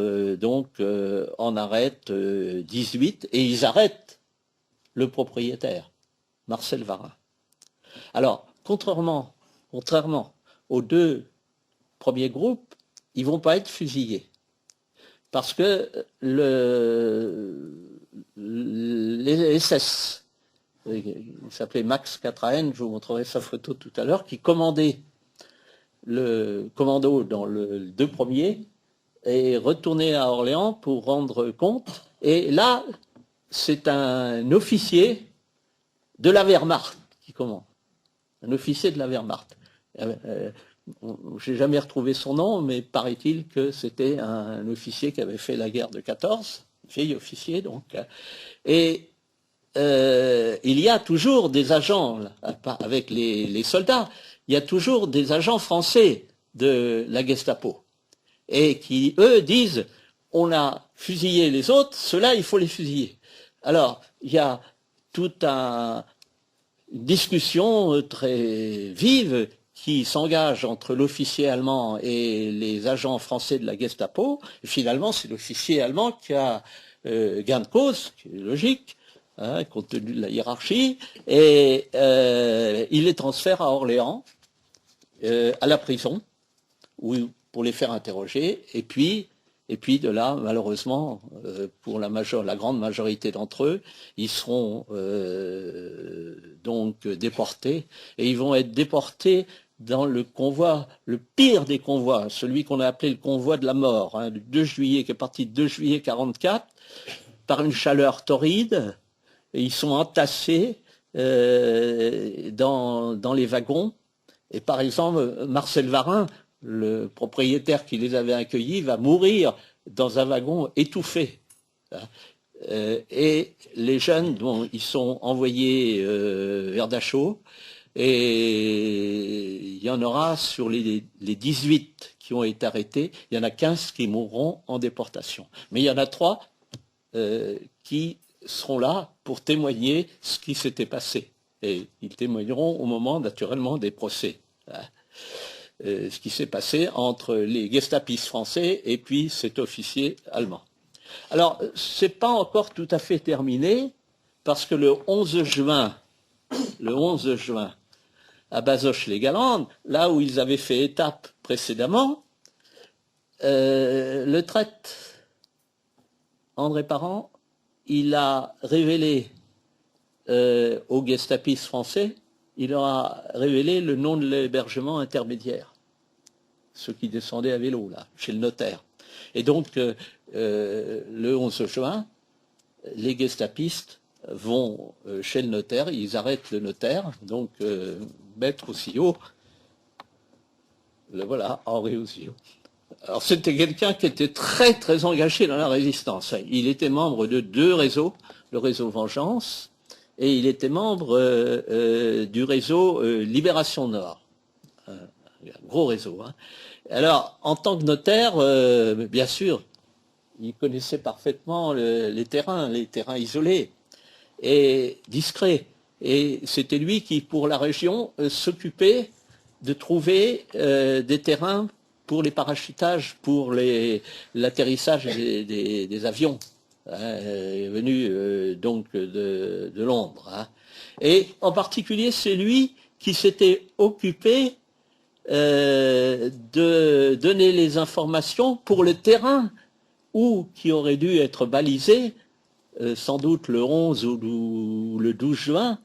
en arrêtent 18 et ils arrêtent le propriétaire, Marcel Varin. Alors, contrairement aux deux premiers groupes, ils ne vont pas être fusillés. Parce que les SS, il s'appelait Max 4AN, je vous montrerai sa photo tout à l'heure, qui commandait le commando dans le deux premiers, est retourné à Orléans pour rendre compte. Et là, c'est un officier de la Wehrmacht qui commande. Un officier de la Wehrmacht. J'ai jamais retrouvé son nom, mais paraît-il que c'était un officier qui avait fait la guerre de 14, vieil officier donc. Et il y a toujours des agents, avec les soldats, il y a toujours des agents français de la Gestapo. Et qui, eux, disent, on a fusillé les autres, ceux-là, il faut les fusiller. Alors, il y a toute une discussion très vive qui s'engage entre l'officier allemand et les agents français de la Gestapo. Et finalement, c'est l'officier allemand qui a gain de cause, qui est logique, hein, compte tenu de la hiérarchie, et il les transfère à Orléans, à la prison, pour les faire interroger, et puis de là, malheureusement, pour la grande majorité d'entre eux, ils seront donc déportés, et ils vont être déportés dans le convoi, le pire des convois, celui qu'on a appelé le convoi de la mort, hein, du 2 juillet, qui est parti le 2 juillet 1944, par une chaleur torride, et ils sont entassés dans les wagons. Et par exemple, Marcel Varin, le propriétaire qui les avait accueillis va mourir dans un wagon étouffé. Et les jeunes, bon, ils sont envoyés vers Dachau, et il y en aura sur les 18 qui ont été arrêtés, il y en a 15 qui mourront en déportation. Mais il y en a 3 qui seront là pour témoigner ce qui s'était passé. Et ils témoigneront au moment, naturellement, des procès. Ce qui s'est passé entre les gestapistes français et puis cet officier allemand. Alors, ce n'est pas encore tout à fait terminé, parce que le 11 juin, à Bazoches-les-Galandes, là où ils avaient fait étape précédemment, le traître André Parent, il a révélé aux gestapistes français, il leur a révélé le nom de l'hébergement intermédiaire, ceux qui descendaient à vélo, là, chez le notaire. Et donc, le 11 juin, les gestapistes vont chez le notaire, ils arrêtent le notaire, donc Maître Oussillot, le voilà, Henri Oussillot. Alors c'était quelqu'un qui était très très engagé dans la résistance. Il était membre de 2 réseaux, le réseau Vengeance, et il était membre du réseau Libération Nord, un gros réseau. Hein. Alors, en tant que notaire, bien sûr, il connaissait parfaitement les terrains isolés et discrets. Et c'était lui qui, pour la région, s'occupait de trouver des terrains pour les parachutages, pour l'atterrissage des avions venus donc de Londres. Hein. Et en particulier, c'est lui qui s'était occupé de donner les informations pour le terrain qui aurait dû être balisé, sans doute le 11 ou le 12 juin,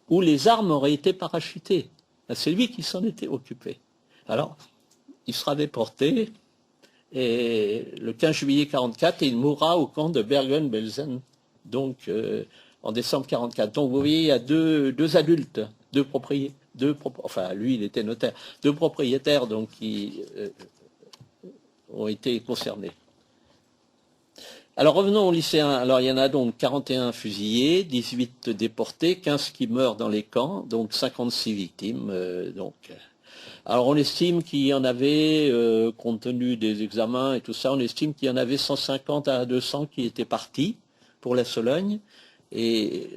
où les armes auraient été parachutées. C'est lui qui s'en était occupé. Alors, il sera déporté, et le 15 juillet 1944, il mourra au camp de Bergen-Belsen, donc en décembre 1944. Donc vous voyez, il y a deux adultes, enfin lui il était notaire, 2 propriétaires donc qui ont été concernés. Alors revenons aux lycéens. Alors il y en a donc 41 fusillés, 18 déportés, 15 qui meurent dans les camps, donc 56 victimes. Alors on estime qu'il y en avait, compte tenu des examens et tout ça, on estime qu'il y en avait 150 à 200 qui étaient partis pour la Sologne. Et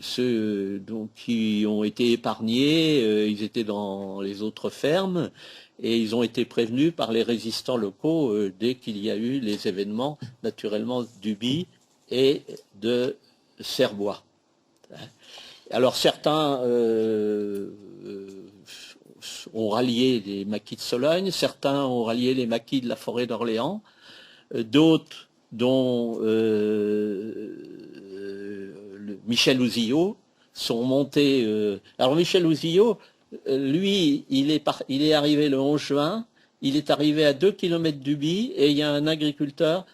ceux donc, qui ont été épargnés, ils étaient dans les autres fermes et ils ont été prévenus par les résistants locaux dès qu'il y a eu les événements, naturellement, d'Ubi et de Cerbois. Alors certains ont rallié les maquis de Sologne, certains ont rallié les maquis de la forêt d'Orléans, d'autres, dont Michel Ouzillot, sont montés. Alors Michel Ouzillot, lui, il est arrivé le 11 juin, il est arrivé à 2 km d'Ubi, et il y a un agriculteur,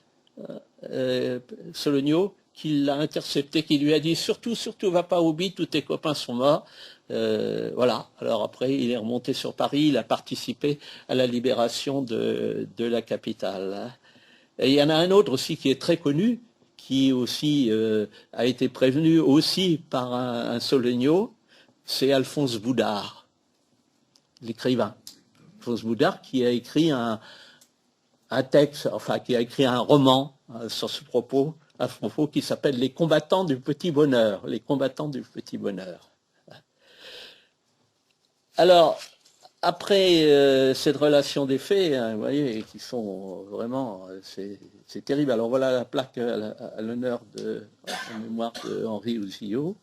Sologno, qui l'a intercepté, qui lui a dit surtout, va pas au Ubi, tous tes copains sont morts. Voilà. Alors après, il est remonté sur Paris, il a participé à la libération de la capitale. Et il y en a un autre aussi qui est très connu, qui aussi a été prévenu aussi par un Sologno, c'est Alphonse Boudard, l'écrivain. Alphonse Boudard qui a écrit un texte, enfin qui a écrit un roman sur ce propos, à ce propos qui s'appelle Les combattants du petit bonheur. Les combattants du petit bonheur. Alors, après cette relation des faits, hein, vous voyez, qui sont vraiment, c'est terrible. Alors voilà la plaque à l'honneur en mémoire de Henri Oussillot.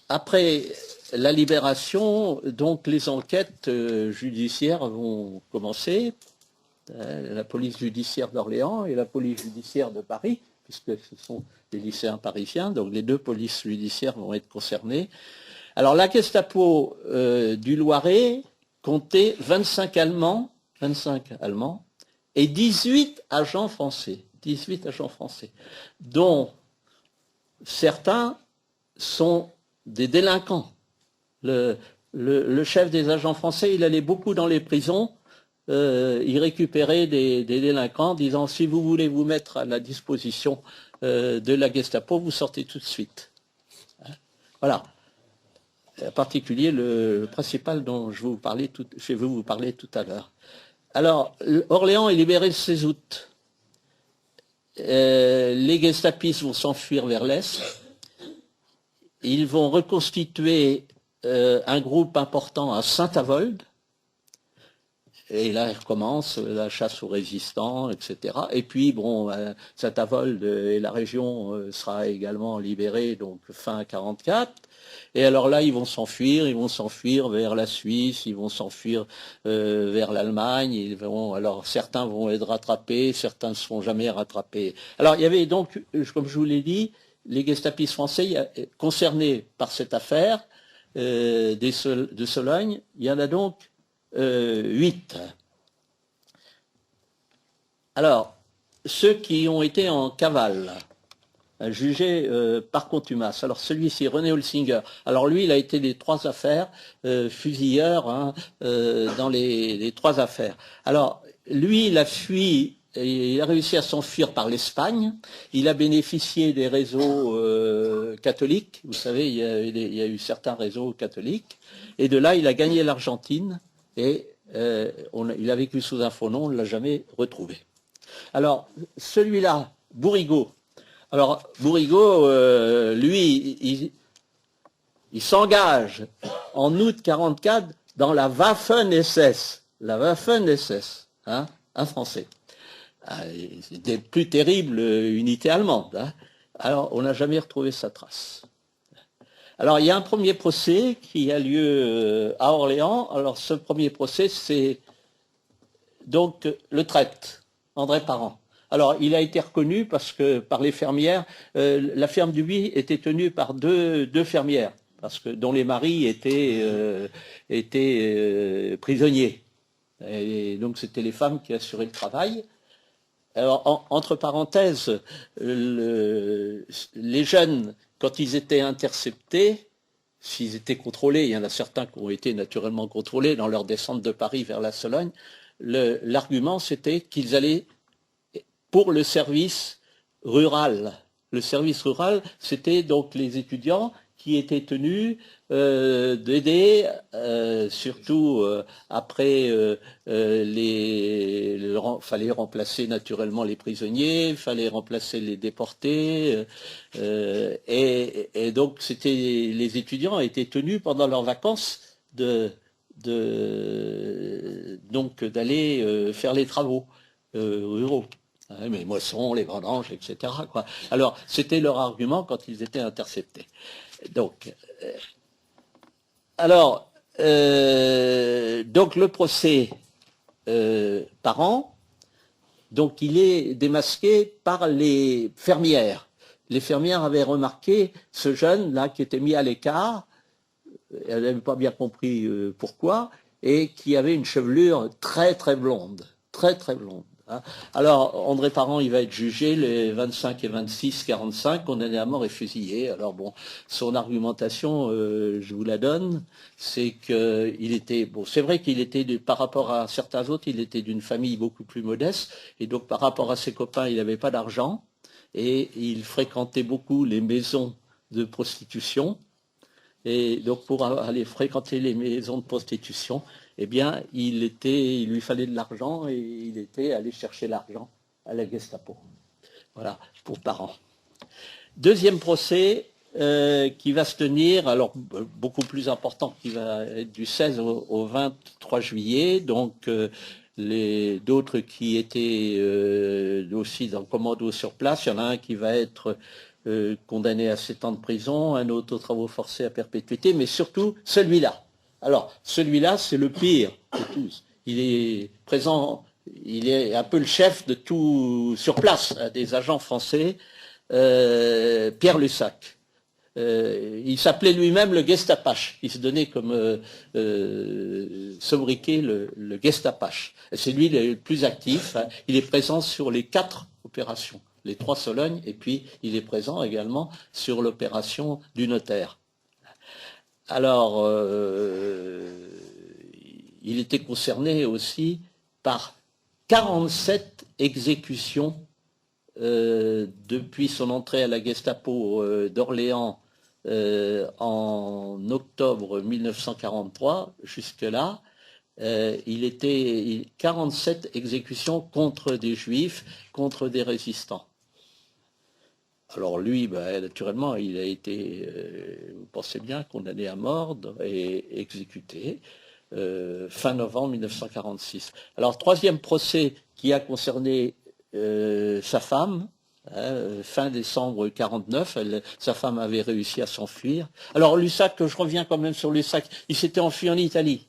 Après la libération, donc les enquêtes judiciaires vont commencer. La police judiciaire d'Orléans et la police judiciaire de Paris, puisque ce sont des lycéens parisiens, donc les 2 polices judiciaires vont être concernées. Alors la Gestapo du Loiret comptait 25 Allemands et 18 agents français, dont certains sont des délinquants. le chef des agents français, il allait beaucoup dans les prisons, il récupérait des délinquants, disant si vous voulez vous mettre à la disposition de la Gestapo, vous sortez tout de suite. Voilà. En particulier le principal dont je vais vous parler tout à l'heure. Alors, Orléans est libéré le 16 août. Les gestapistes vont s'enfuir vers l'est. Ils vont reconstituer un groupe important à Saint-Avold. Et là, il recommence la chasse aux résistants, etc. Et puis, bon, Saint-Avold et la région sera également libérée, donc fin 44. Et alors là, ils vont s'enfuir vers la Suisse, ils vont s'enfuir vers l'Allemagne. Alors, certains vont être rattrapés, certains ne seront jamais rattrapés. Alors, il y avait donc, comme je vous l'ai dit, les gestapistes français concernés par cette affaire de Sologne. Il y en a donc 8. Alors, ceux qui ont été en cavale, jugés par contumace. Alors celui-ci, René Holsinger, alors lui, il a été les 3 affaires, fusilleur dans les 3 affaires. Alors, lui, il a fui, il a réussi à s'enfuir par l'Espagne, il a bénéficié des réseaux catholiques, vous savez, il y a eu certains réseaux catholiques, et de là, il a gagné l'Argentine, et il a vécu sous un faux nom, on ne l'a jamais retrouvé. Alors, celui-là, Bourrigaud. Alors, Bourrigaud, lui, il s'engage en août 1944 dans la Waffen-SS. La Waffen-SS, hein, un Français. Des plus terribles unités allemandes. Hein. Alors, on n'a jamais retrouvé sa trace. Alors, il y a un premier procès qui a lieu à Orléans. Alors, ce premier procès, c'est donc le traître, André Parent. Alors, il a été reconnu parce que par les fermières, la ferme du Buis était tenue par deux fermières, dont les maris étaient prisonniers. Et donc, c'était les femmes qui assuraient le travail. Alors, entre parenthèses, les jeunes, quand ils étaient interceptés, s'ils étaient contrôlés, il y en a certains qui ont été naturellement contrôlés dans leur descente de Paris vers la Sologne, l'argument c'était qu'ils allaient pour le service rural. Le service rural, c'était donc les étudiants qui étaient tenus d'aider, surtout après, fallait remplacer naturellement les prisonniers, fallait remplacer les déportés, et donc les étudiants étaient tenus pendant leurs vacances d'aller faire les travaux ruraux. Les moissons, les vendanges, etc. Quoi. Alors, c'était leur argument quand ils étaient interceptés. Donc, donc le procès Parent, donc il est démasqué par les fermières. Les fermières avaient remarqué ce jeune là qui était mis à l'écart, elle n'avait pas bien compris pourquoi, et qui avait une chevelure très très blonde, très très blonde. Alors, André Parent, il va être jugé les 25 et 26, 45, condamné à mort et fusillé. Alors bon, son argumentation, je vous la donne, c'est qu'il était, bon, c'est vrai qu'il était, par rapport à certains autres, il était d'une famille beaucoup plus modeste, et donc par rapport à ses copains, il n'avait pas d'argent, et il fréquentait beaucoup les maisons de prostitution, et donc pour aller fréquenter les maisons de prostitution, eh bien, il lui fallait de l'argent et il était allé chercher l'argent à la Gestapo. Voilà, pour Parent. Deuxième procès qui va se tenir, alors beaucoup plus important, qui va être du 16 au 23 juillet, donc d'autres qui étaient aussi dans le commando sur place, il y en a un qui va être condamné à 7 ans de prison, un autre aux travaux forcés à perpétuité, mais surtout celui-là. Alors, celui-là, c'est le pire de tous. Il est présent, il est un peu le chef de tout sur place, des agents français, Pierre Lussac. Il s'appelait lui-même le Gestapache. Il se donnait comme sobriquet le Gestapache. C'est lui le plus actif. Hein. Il est présent sur les 4 opérations, les 3 Solognes, et puis il est présent également sur l'opération du notaire. Alors, il était concerné aussi par 47 exécutions depuis son entrée à la Gestapo d'Orléans en octobre 1943, jusque-là. Il était 47 exécutions contre des juifs, contre des résistants. Alors lui, naturellement, il a été, vous pensez bien, condamné à mort et exécuté fin novembre 1946. Alors troisième procès qui a concerné sa femme, fin décembre 1949, sa femme avait réussi à s'enfuir. Alors Lussac, je reviens quand même sur Lussac, il s'était enfui en Italie.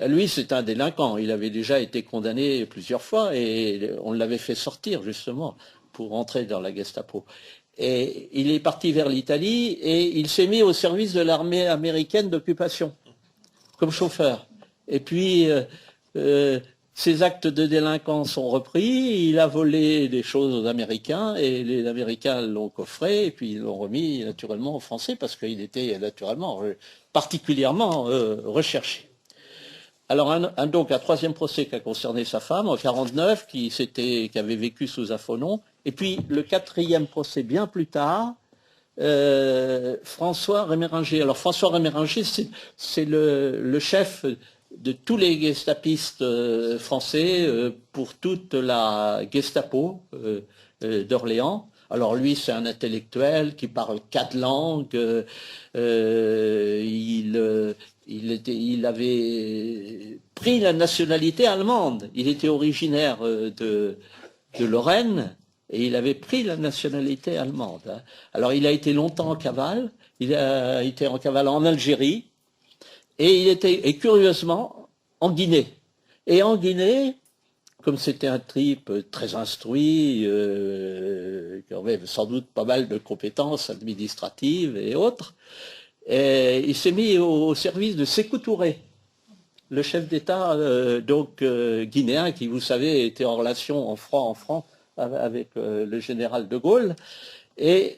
Lui, c'est un délinquant. Il avait déjà été condamné plusieurs fois et on l'avait fait sortir justement pour entrer dans la Gestapo. Et il est parti vers l'Italie et il s'est mis au service de l'armée américaine d'occupation comme chauffeur. Et puis ses actes de délinquance sont repris. Il a volé des choses aux Américains et les Américains l'ont coffré et puis ils l'ont remis naturellement aux Français parce qu'il était naturellement particulièrement recherché. Alors donc un troisième procès qui a concerné sa femme en 1949, qui avait vécu sous un faux nom, et puis le quatrième procès bien plus tard, François Réméringer. Alors François Réméringer, c'est le chef de tous les gestapistes français pour toute la Gestapo d'Orléans. Alors lui, c'est un intellectuel qui parle 4 langues. Il avait pris la nationalité allemande. Il était originaire de Lorraine et il avait pris la nationalité allemande. Alors il a été longtemps en cavale. Il a été en cavale en Algérie et il était, et curieusement, en Guinée. Et en Guinée, comme c'était un type très instruit, qui avait sans doute pas mal de compétences administratives et autres, et il s'est mis au service de Sékou Touré, le chef d'État guinéen, qui, vous savez, était en relation en franc avec le général de Gaulle. Et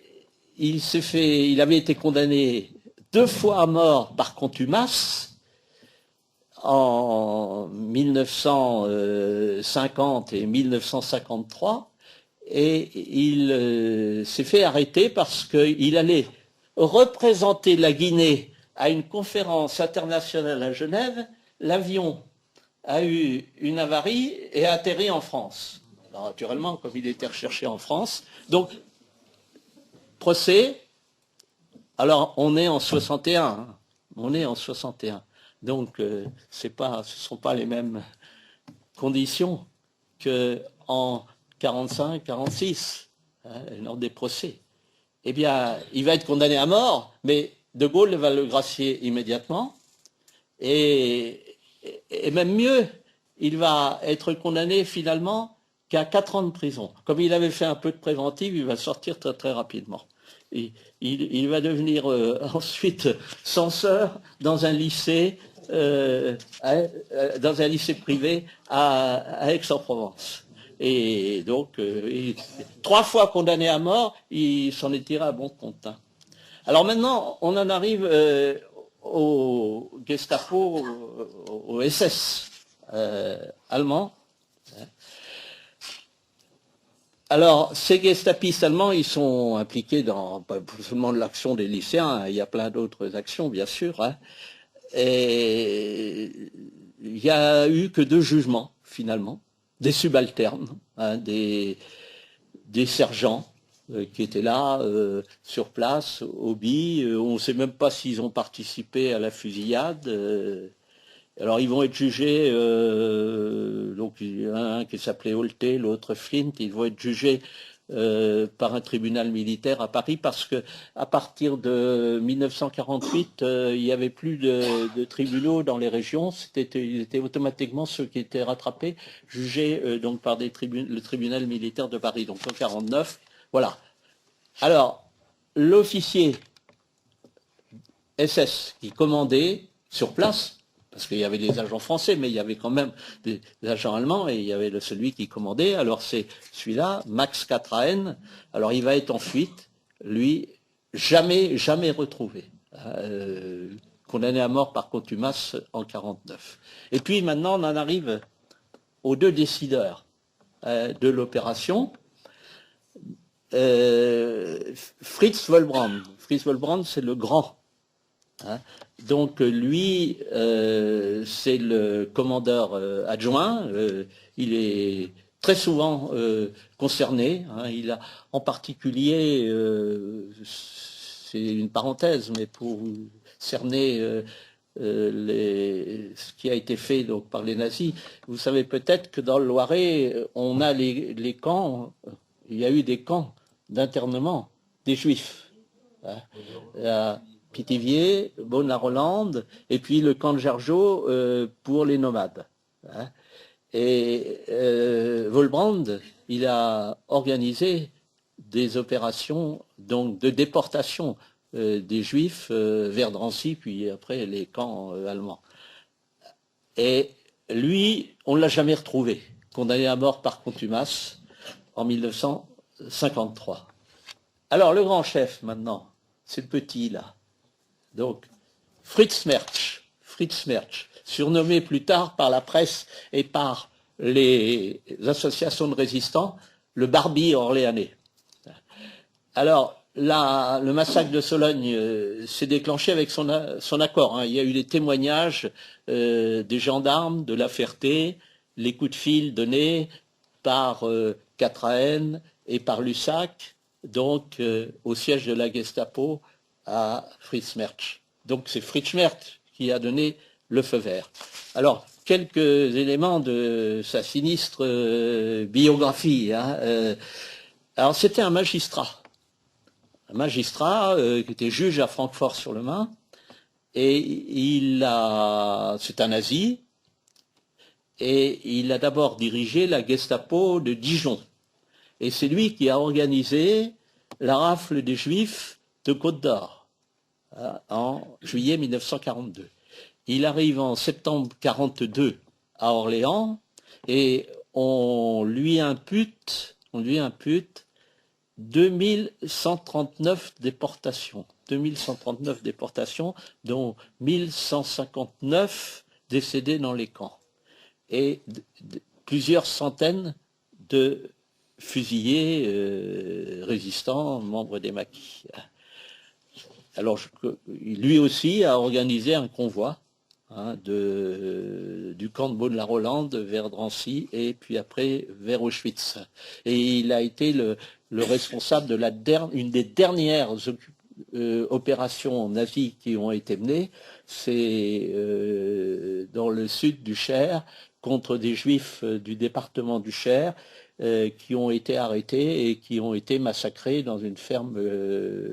il avait été condamné 2 fois à mort par contumace, en 1950 et 1953, et il s'est fait arrêter parce qu'il allait représenter la Guinée à une conférence internationale à Genève. L'avion a eu une avarie et a atterri en France. Alors, naturellement, comme il était recherché en France, donc procès. Alors on est en 61, hein, on est en 61. Donc, ce ne sont pas les mêmes conditions qu'en 45-46, lors des procès. Eh bien, il va être condamné à mort, mais De Gaulle va le gracier immédiatement. Et même mieux, il va être condamné finalement qu'à 4 ans de prison. Comme il avait fait un peu de préventive, il va sortir très très rapidement. Il va devenir ensuite censeur dans un lycée privé à Aix-en-Provence. Et donc, 3 fois condamné à mort, il s'en est tiré à bon compte. Hein. Alors maintenant, on en arrive au Gestapo, au SS allemand. Alors, ces gestapistes allemands, ils sont impliqués dans pas seulement l'action des lycéens, hein, il y a plein d'autres actions, bien sûr. Hein. Et il n'y a eu que 2 jugements, finalement, des subalternes, hein, des sergents qui étaient là, sur place, au BI. On ne sait même pas s'ils ont participé à la fusillade. Alors ils vont être jugés, donc il y en a un qui s'appelait Holté, l'autre Flint, ils vont être jugés par un tribunal militaire à Paris parce que à partir de 1948, il n'y avait plus de tribunaux dans les régions, ils étaient automatiquement ceux qui étaient rattrapés, jugés donc par le tribunal militaire de Paris, donc en 1949, voilà. Alors, l'officier SS qui commandait sur place, parce qu'il y avait des agents français, mais il y avait quand même des agents allemands, et il y avait celui qui commandait. Alors c'est celui-là, Max Katrahen. Alors il va être en fuite, lui, jamais retrouvé. condamné à mort par contumace en 1949. Et puis maintenant, on en arrive aux deux décideurs de l'opération. Fritz Wolbrand. Fritz Wolbrand, c'est le grand. Donc lui, c'est le commandeur adjoint. Il est très souvent concerné. Il a en particulier, c'est une parenthèse, mais pour cerner ce qui a été fait donc, par les nazis, vous savez peut-être que dans le Loiret, on a les camps, il y a eu des camps d'internement des Juifs. À Pithiviers, Beaune-la-Rolande, et puis le camp de Gergeau pour les nomades. Et Wolbrand, il a organisé des opérations donc, de déportation des Juifs vers Drancy, puis après les camps allemands. Et lui, on ne l'a jamais retrouvé, condamné à mort par contumace en 1953. Alors, le grand chef, maintenant, c'est le petit, là. Donc, Fritz Mertsch, surnommé plus tard par la presse et par les associations de résistants, le Barbie orléanais. Alors, le massacre de Sologne s'est déclenché avec son accord. Il y a eu des témoignages des gendarmes de La Ferté, les coups de fil donnés par Quatrain et par Lussac, donc au siège de la Gestapo à Fritz Mertsch. Donc c'est Fritz Mertsch qui a donné le feu vert. Alors, quelques éléments de sa sinistre biographie. Alors, c'était un magistrat qui était juge à Francfort-sur-le-Main, et c'est un nazi, et il a d'abord dirigé la Gestapo de Dijon. Et c'est lui qui a organisé la rafle des Juifs de Côte d'Or en juillet 1942. Il arrive en septembre 1942 à Orléans et on lui impute 2139 déportations. 2139 déportations, dont 1159 décédés dans les camps. Et plusieurs centaines de fusillés résistants, membres des maquis. Alors, lui aussi a organisé un convoi du camp de Beaune-la-Rolande vers Drancy et puis après vers Auschwitz. Et il a été le responsable de une des dernières opérations nazies qui ont été menées, c'est dans le sud du Cher, contre des Juifs du département du Cher, qui ont été arrêtés et qui ont été massacrés dans une ferme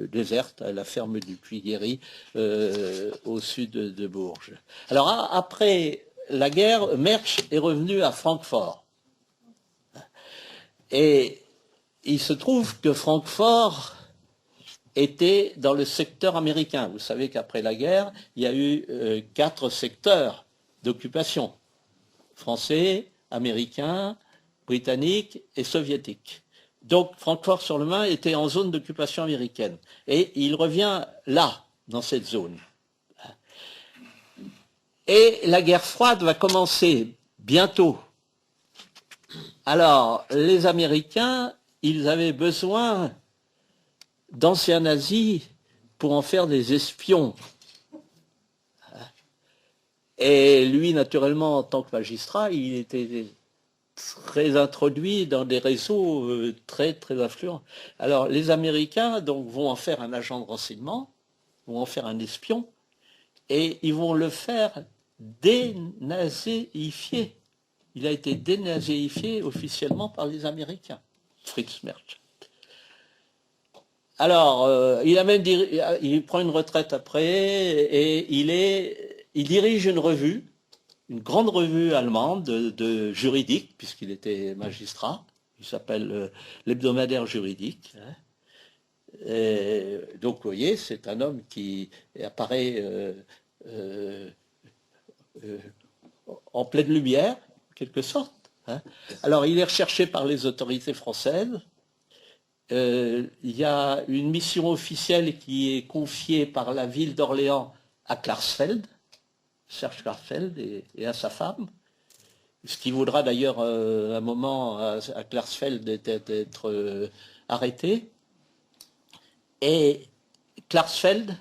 déserte, la ferme du Puy-Guéry, au sud de Bourges. Alors après la guerre, Mertsch est revenu à Francfort. Et il se trouve que Francfort était dans le secteur américain. Vous savez qu'après la guerre, il y a eu 4 secteurs d'occupation. Français, américains, britanniques et soviétiques. Donc Francfort-sur-le-Main était en zone d'occupation américaine. Et il revient là, dans cette zone. Et la guerre froide va commencer bientôt. Alors, les Américains, ils avaient besoin d'anciens nazis pour en faire des espions. Et lui, naturellement, en tant que magistrat, il était très introduit dans des réseaux très, très influents. Alors, les Américains donc, vont en faire un agent de renseignement, vont en faire un espion, et ils vont le faire dénazéifier. Il a été dénazéifié officiellement par les Américains, Fritz Mertsch. Alors, il prend une retraite après, et il dirige une revue, une grande revue allemande de juridique, puisqu'il était magistrat. Il s'appelle l'Hebdomadaire juridique. Et donc, vous voyez, c'est un homme qui apparaît en pleine lumière, en quelque sorte. Alors, il est recherché par les autorités françaises il y a une mission officielle qui est confiée par la ville d'Orléans à Klarsfeld, Serge Klarsfeld et à sa femme, ce qui voudra d'ailleurs un moment à Klarsfeld d'être arrêté. Et Klarsfeld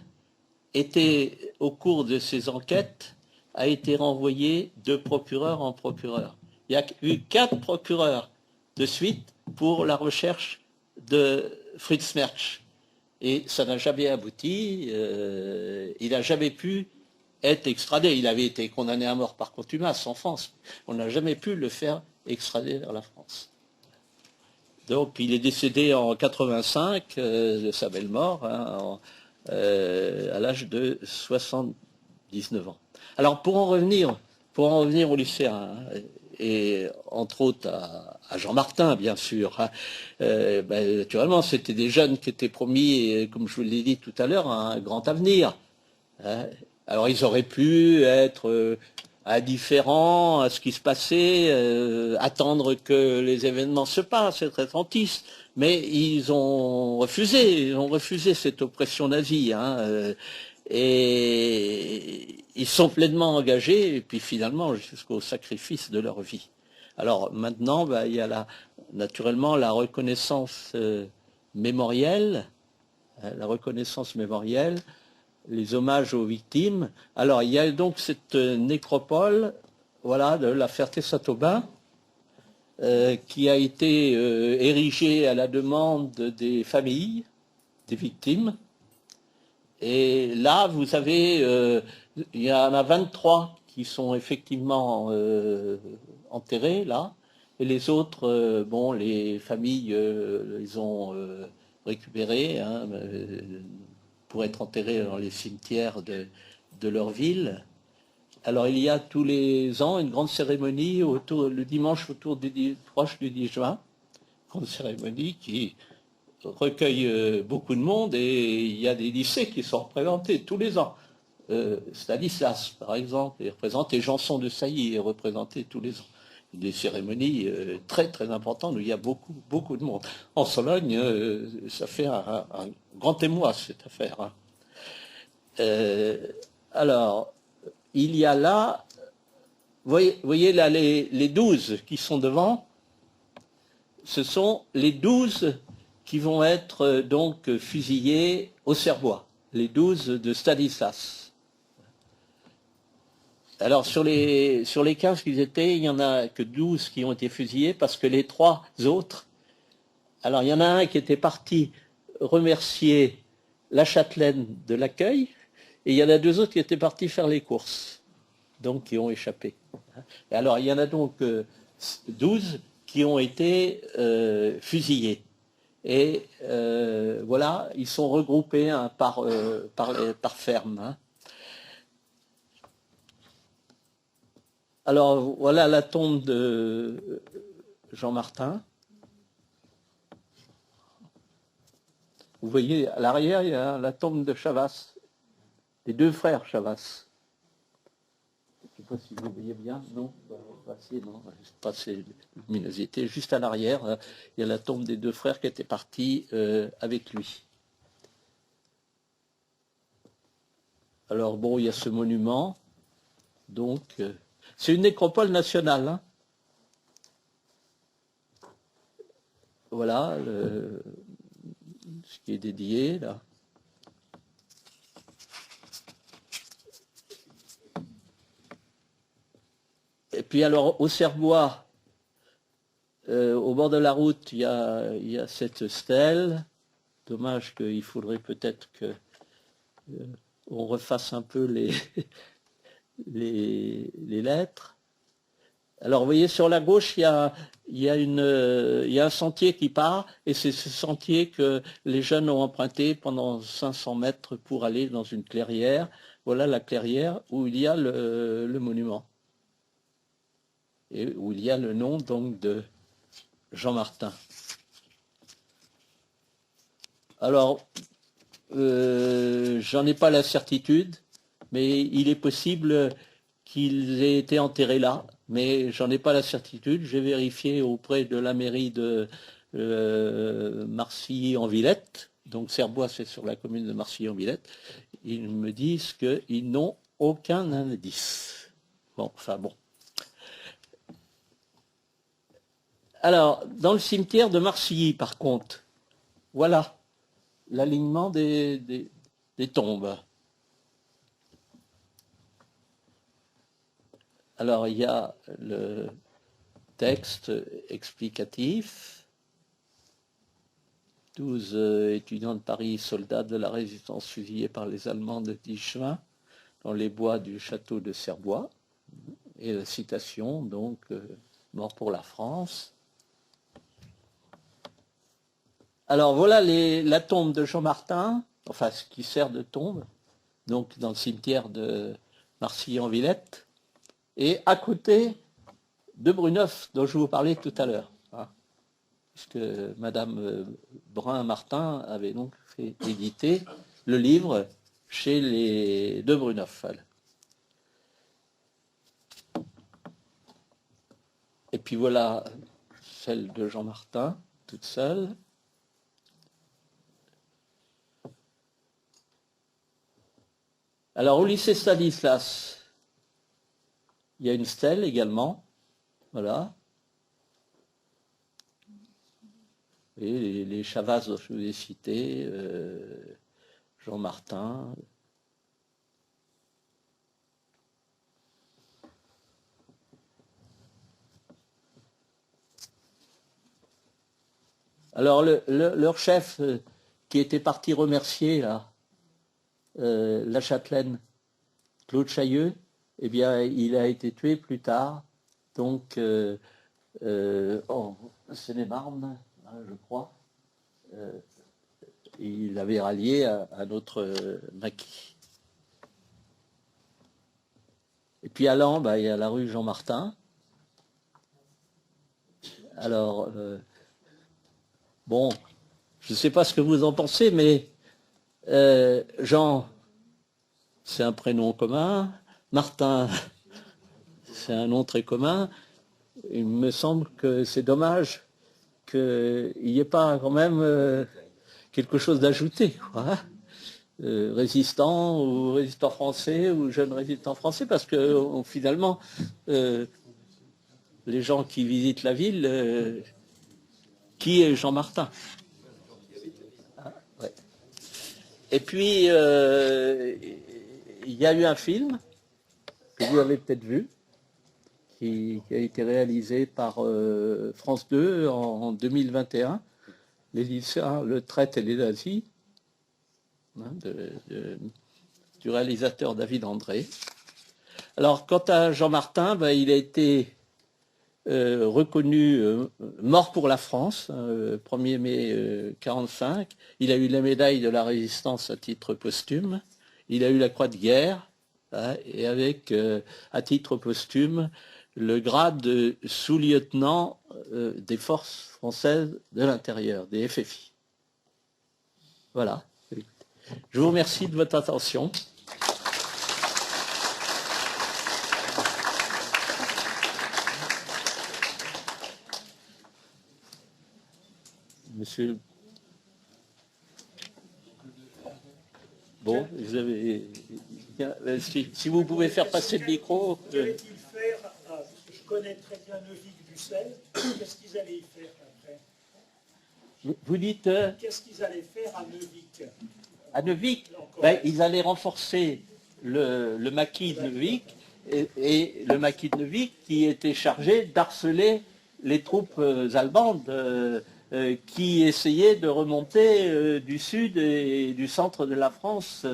était, au cours de ses enquêtes, a été renvoyé de procureur en procureur. Il y a eu 4 procureurs de suite pour la recherche de Fritz Merckx. Et ça n'a jamais abouti. Il n'a jamais pu être extradé. Il avait été condamné à mort par contumace en France. On n'a jamais pu le faire extrader vers la France. Donc il est décédé en 85 de sa belle mort, hein, à l'âge de 79 ans. Alors pour en revenir au lycéen, hein, et entre autres à Jean Martin, bien sûr, hein, naturellement, c'était des jeunes qui étaient promis, comme je vous l'ai dit tout à l'heure, à un grand avenir. Hein. Alors ils auraient pu être indifférents à ce qui se passait, attendre que les événements se passent, être attentistes, mais ils ont refusé cette oppression nazie, hein, et ils sont pleinement engagés, et puis finalement jusqu'au sacrifice de leur vie. Alors maintenant, il y a naturellement la reconnaissance mémorielle, les hommages aux victimes. Alors il y a donc cette nécropole, voilà, de la Ferté-Saint-Aubin, qui a été érigée à la demande des familles des victimes. Et là, vous avez, il y en a 23 qui sont effectivement enterrés, là. Et les autres, bon, les familles les ont récupérés, hein, pour être enterrés dans les cimetières de leur ville. Alors il y a tous les ans une grande cérémonie le dimanche proche du 10 juin, grande cérémonie qui recueille beaucoup de monde, et il y a des lycées qui sont représentés tous les ans. Stanislas, par exemple, est représenté, et Janson de Sailly est représenté tous les ans. Des cérémonies très très importantes où il y a beaucoup de monde. En Sologne, ça fait un grand émoi cette affaire. Hein. Alors, il y a là, vous voyez là les 12 qui sont devant, ce sont les 12 qui vont être donc fusillés au Cerbois, les 12 de Stanislas. Alors sur les 15 qu'ils étaient, il n'y en a que 12 qui ont été fusillés, parce que les 3 autres, alors il y en a un qui était parti remercier la châtelaine de l'accueil, et il y en a 2 autres qui étaient partis faire les courses, donc qui ont échappé. Et alors il y en a donc 12 qui ont été fusillés. Et voilà, ils sont regroupés hein, par ferme. Hein. Alors voilà la tombe de Jean Martin. Vous voyez à l'arrière, il y a la tombe de Chavas, les 2 frères Chavas. Je ne sais pas si vous voyez bien, non, pas assez luminosité. Juste à l'arrière, il y a la tombe des 2 frères qui étaient partis avec lui. Alors bon, il y a ce monument, donc c'est une nécropole nationale. Hein. Voilà ce qui est dédié là. Et puis alors au Cerbois, au bord de la route, il y a cette stèle. Dommage qu'il faudrait peut-être que on refasse un peu les lettres. Alors vous voyez sur la gauche, il y a un sentier qui part, et c'est ce sentier que les jeunes ont emprunté pendant 500 mètres pour aller dans une clairière. Voilà la clairière où il y a le monument. Et où il y a le nom donc de Jean Martin. Alors, j'en ai pas la certitude, mais il est possible qu'il ait été enterré là, mais j'en ai pas la certitude. J'ai vérifié auprès de la mairie de Marcilly-en-Villette, donc Serbois c'est sur la commune de Marcilly-en-Villette, ils me disent qu'ils n'ont aucun indice. Bon, enfin bon. Alors, dans le cimetière de Marcilly, par contre, voilà l'alignement des tombes. Alors, il y a le texte explicatif. 12 étudiants de Paris, soldats de la résistance fusillés par les Allemands le 10 juin dans les bois du château de Serbois. Et la citation, donc, mort pour la France. Alors voilà la tombe de Jean Martin, enfin ce qui sert de tombe, donc dans le cimetière de Marcilly-en-Villette, et à côté de Bruneuf, dont je vous parlais tout à l'heure. Hein, puisque Madame Brun-Martin avait donc fait éditer le livre chez les de Bruneuf. Et puis voilà celle de Jean Martin, toute seule. Alors au lycée Stanislas, il y a une stèle également, voilà. Et les Chavas dont je vous ai cités, Jean Martin. Alors leur chef qui était parti remercier là, la châtelaine, Claude Chailleux, eh bien, il a été tué plus tard, donc en Seine-et-Marne, hein, je crois. Il avait rallié à notre maquis. Et puis à Laon, il y a la rue Jean-Martin. Alors, bon, je ne sais pas ce que vous en pensez, mais Jean, c'est un prénom commun. Martin, c'est un nom très commun. Il me semble que c'est dommage qu'il n'y ait pas quand même quelque chose d'ajouté, quoi. Résistant ou résistant français ou jeune résistant français, parce que finalement, les gens qui visitent la ville, qui est Jean Martin? Ouais. Et puis, il y a eu un film que vous avez peut-être vu, qui a été réalisé par France 2 en 2021, Les lycéens le traitent et les nazis, hein, du réalisateur David André. Alors, quant à Jean Martin, il a été reconnu mort pour la France, 1er mai 1945. Il a eu la médaille de la Résistance à titre posthume. Il a eu la Croix de guerre, hein, et avec, à titre posthume, le grade de sous-lieutenant des forces françaises de l'intérieur, des FFI. Voilà. Je vous remercie de votre attention. Monsieur. Bon, vous avez. Si vous pouvez faire passer le micro. Qu'allait-il faire je connais très bien Neuvic-Bussel. Qu'est-ce qu'ils allaient y faire après? Vous dites. Qu'est-ce qu'ils allaient faire à Neuvic? À Neuvic, ils allaient renforcer le maquis de Neuvic et le maquis de Neuvic qui était chargé d'harceler les troupes allemandes qui essayaient de remonter du sud et du centre de la France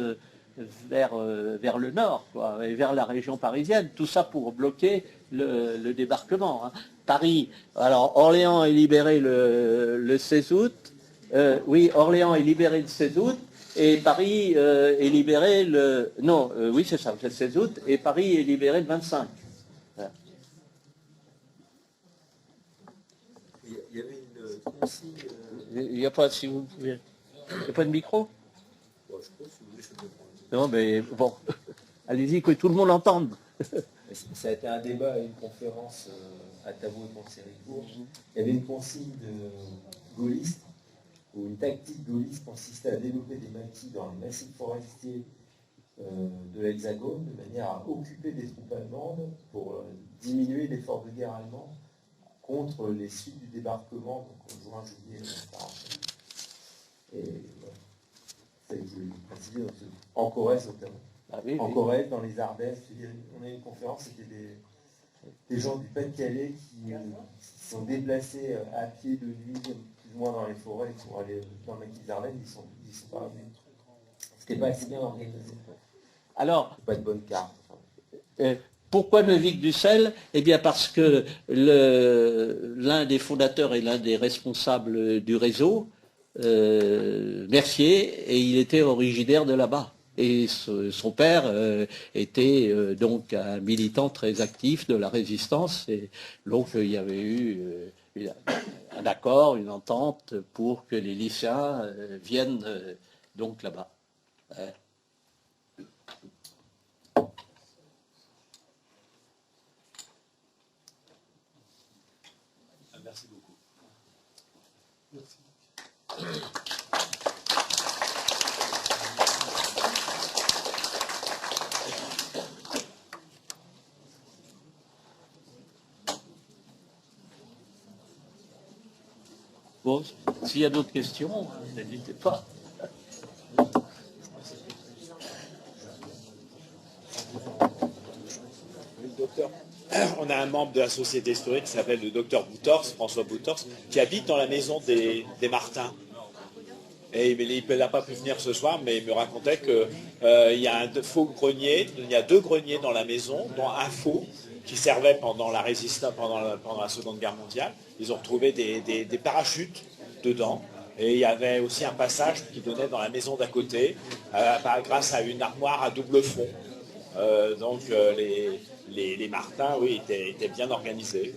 vers le nord, quoi, et vers la région parisienne. Tout ça pour bloquer le débarquement. Hein. Paris, alors Orléans est libéré le 16 août. Oui, Orléans est libéré le 16 août. Et Paris est libéré le... Non, oui, c'est ça, le 16 août, et Paris est libéré le 25. Voilà. Il y avait une consigne... Il n'y a pas, si vous pouvez... Il n'y a pas de micro? Bon, je pense que vous voulez, je peux prendre. Non, mais bon, allez-y, que tout le monde entende. Ça a été un débat et une conférence à Tavaux et Pont-Séricourt, il y avait une consigne de gaulliste, où une tactique gaulliste consistait à développer des maquis dans les massifs forestiers de l'Hexagone, de manière à occuper des troupes allemandes pour diminuer l'effort de guerre allemand contre les suites du débarquement, donc en juin-juillet 1945. Et voilà, c'est ça que je voulais préciser, en Corrèze notamment. Ah oui, En oui. Corrèze, dans les Ardennes, on a eu une conférence, c'était des gens du Pas-de-Calais qui se sont déplacés à pied de nuit, plus ou moins dans les forêts, pour aller dans le maquis des Ardennes, ils sont pas revenus. C'était pas assez bien organisé. Alors, Pas de bonne carte. pourquoi Neuvic Dussel? Eh bien parce que l'un des fondateurs et l'un des responsables du réseau, Mercier, et il était originaire de là-bas. Et son père était donc un militant très actif de la résistance. Et donc il y avait eu un accord, une entente pour que les lycéens viennent donc là-bas. Merci beaucoup. Bon, s'il y a d'autres questions, n'hésitez pas. Docteur, on a un membre de la Société historique qui s'appelle le docteur Boutors, François Boutors, qui habite dans la maison des Martins. Et il n'a pas pu venir ce soir, mais il me racontait qu'il y a un faux grenier, il y a 2 greniers dans la maison, dont un faux qui servait pendant la résistance, pendant la Seconde Guerre mondiale. Ils ont retrouvé des parachutes dedans. Et il y avait aussi un passage qui donnait dans la maison d'à côté, grâce à une armoire à double fond. Donc les Martins, oui, étaient bien organisés.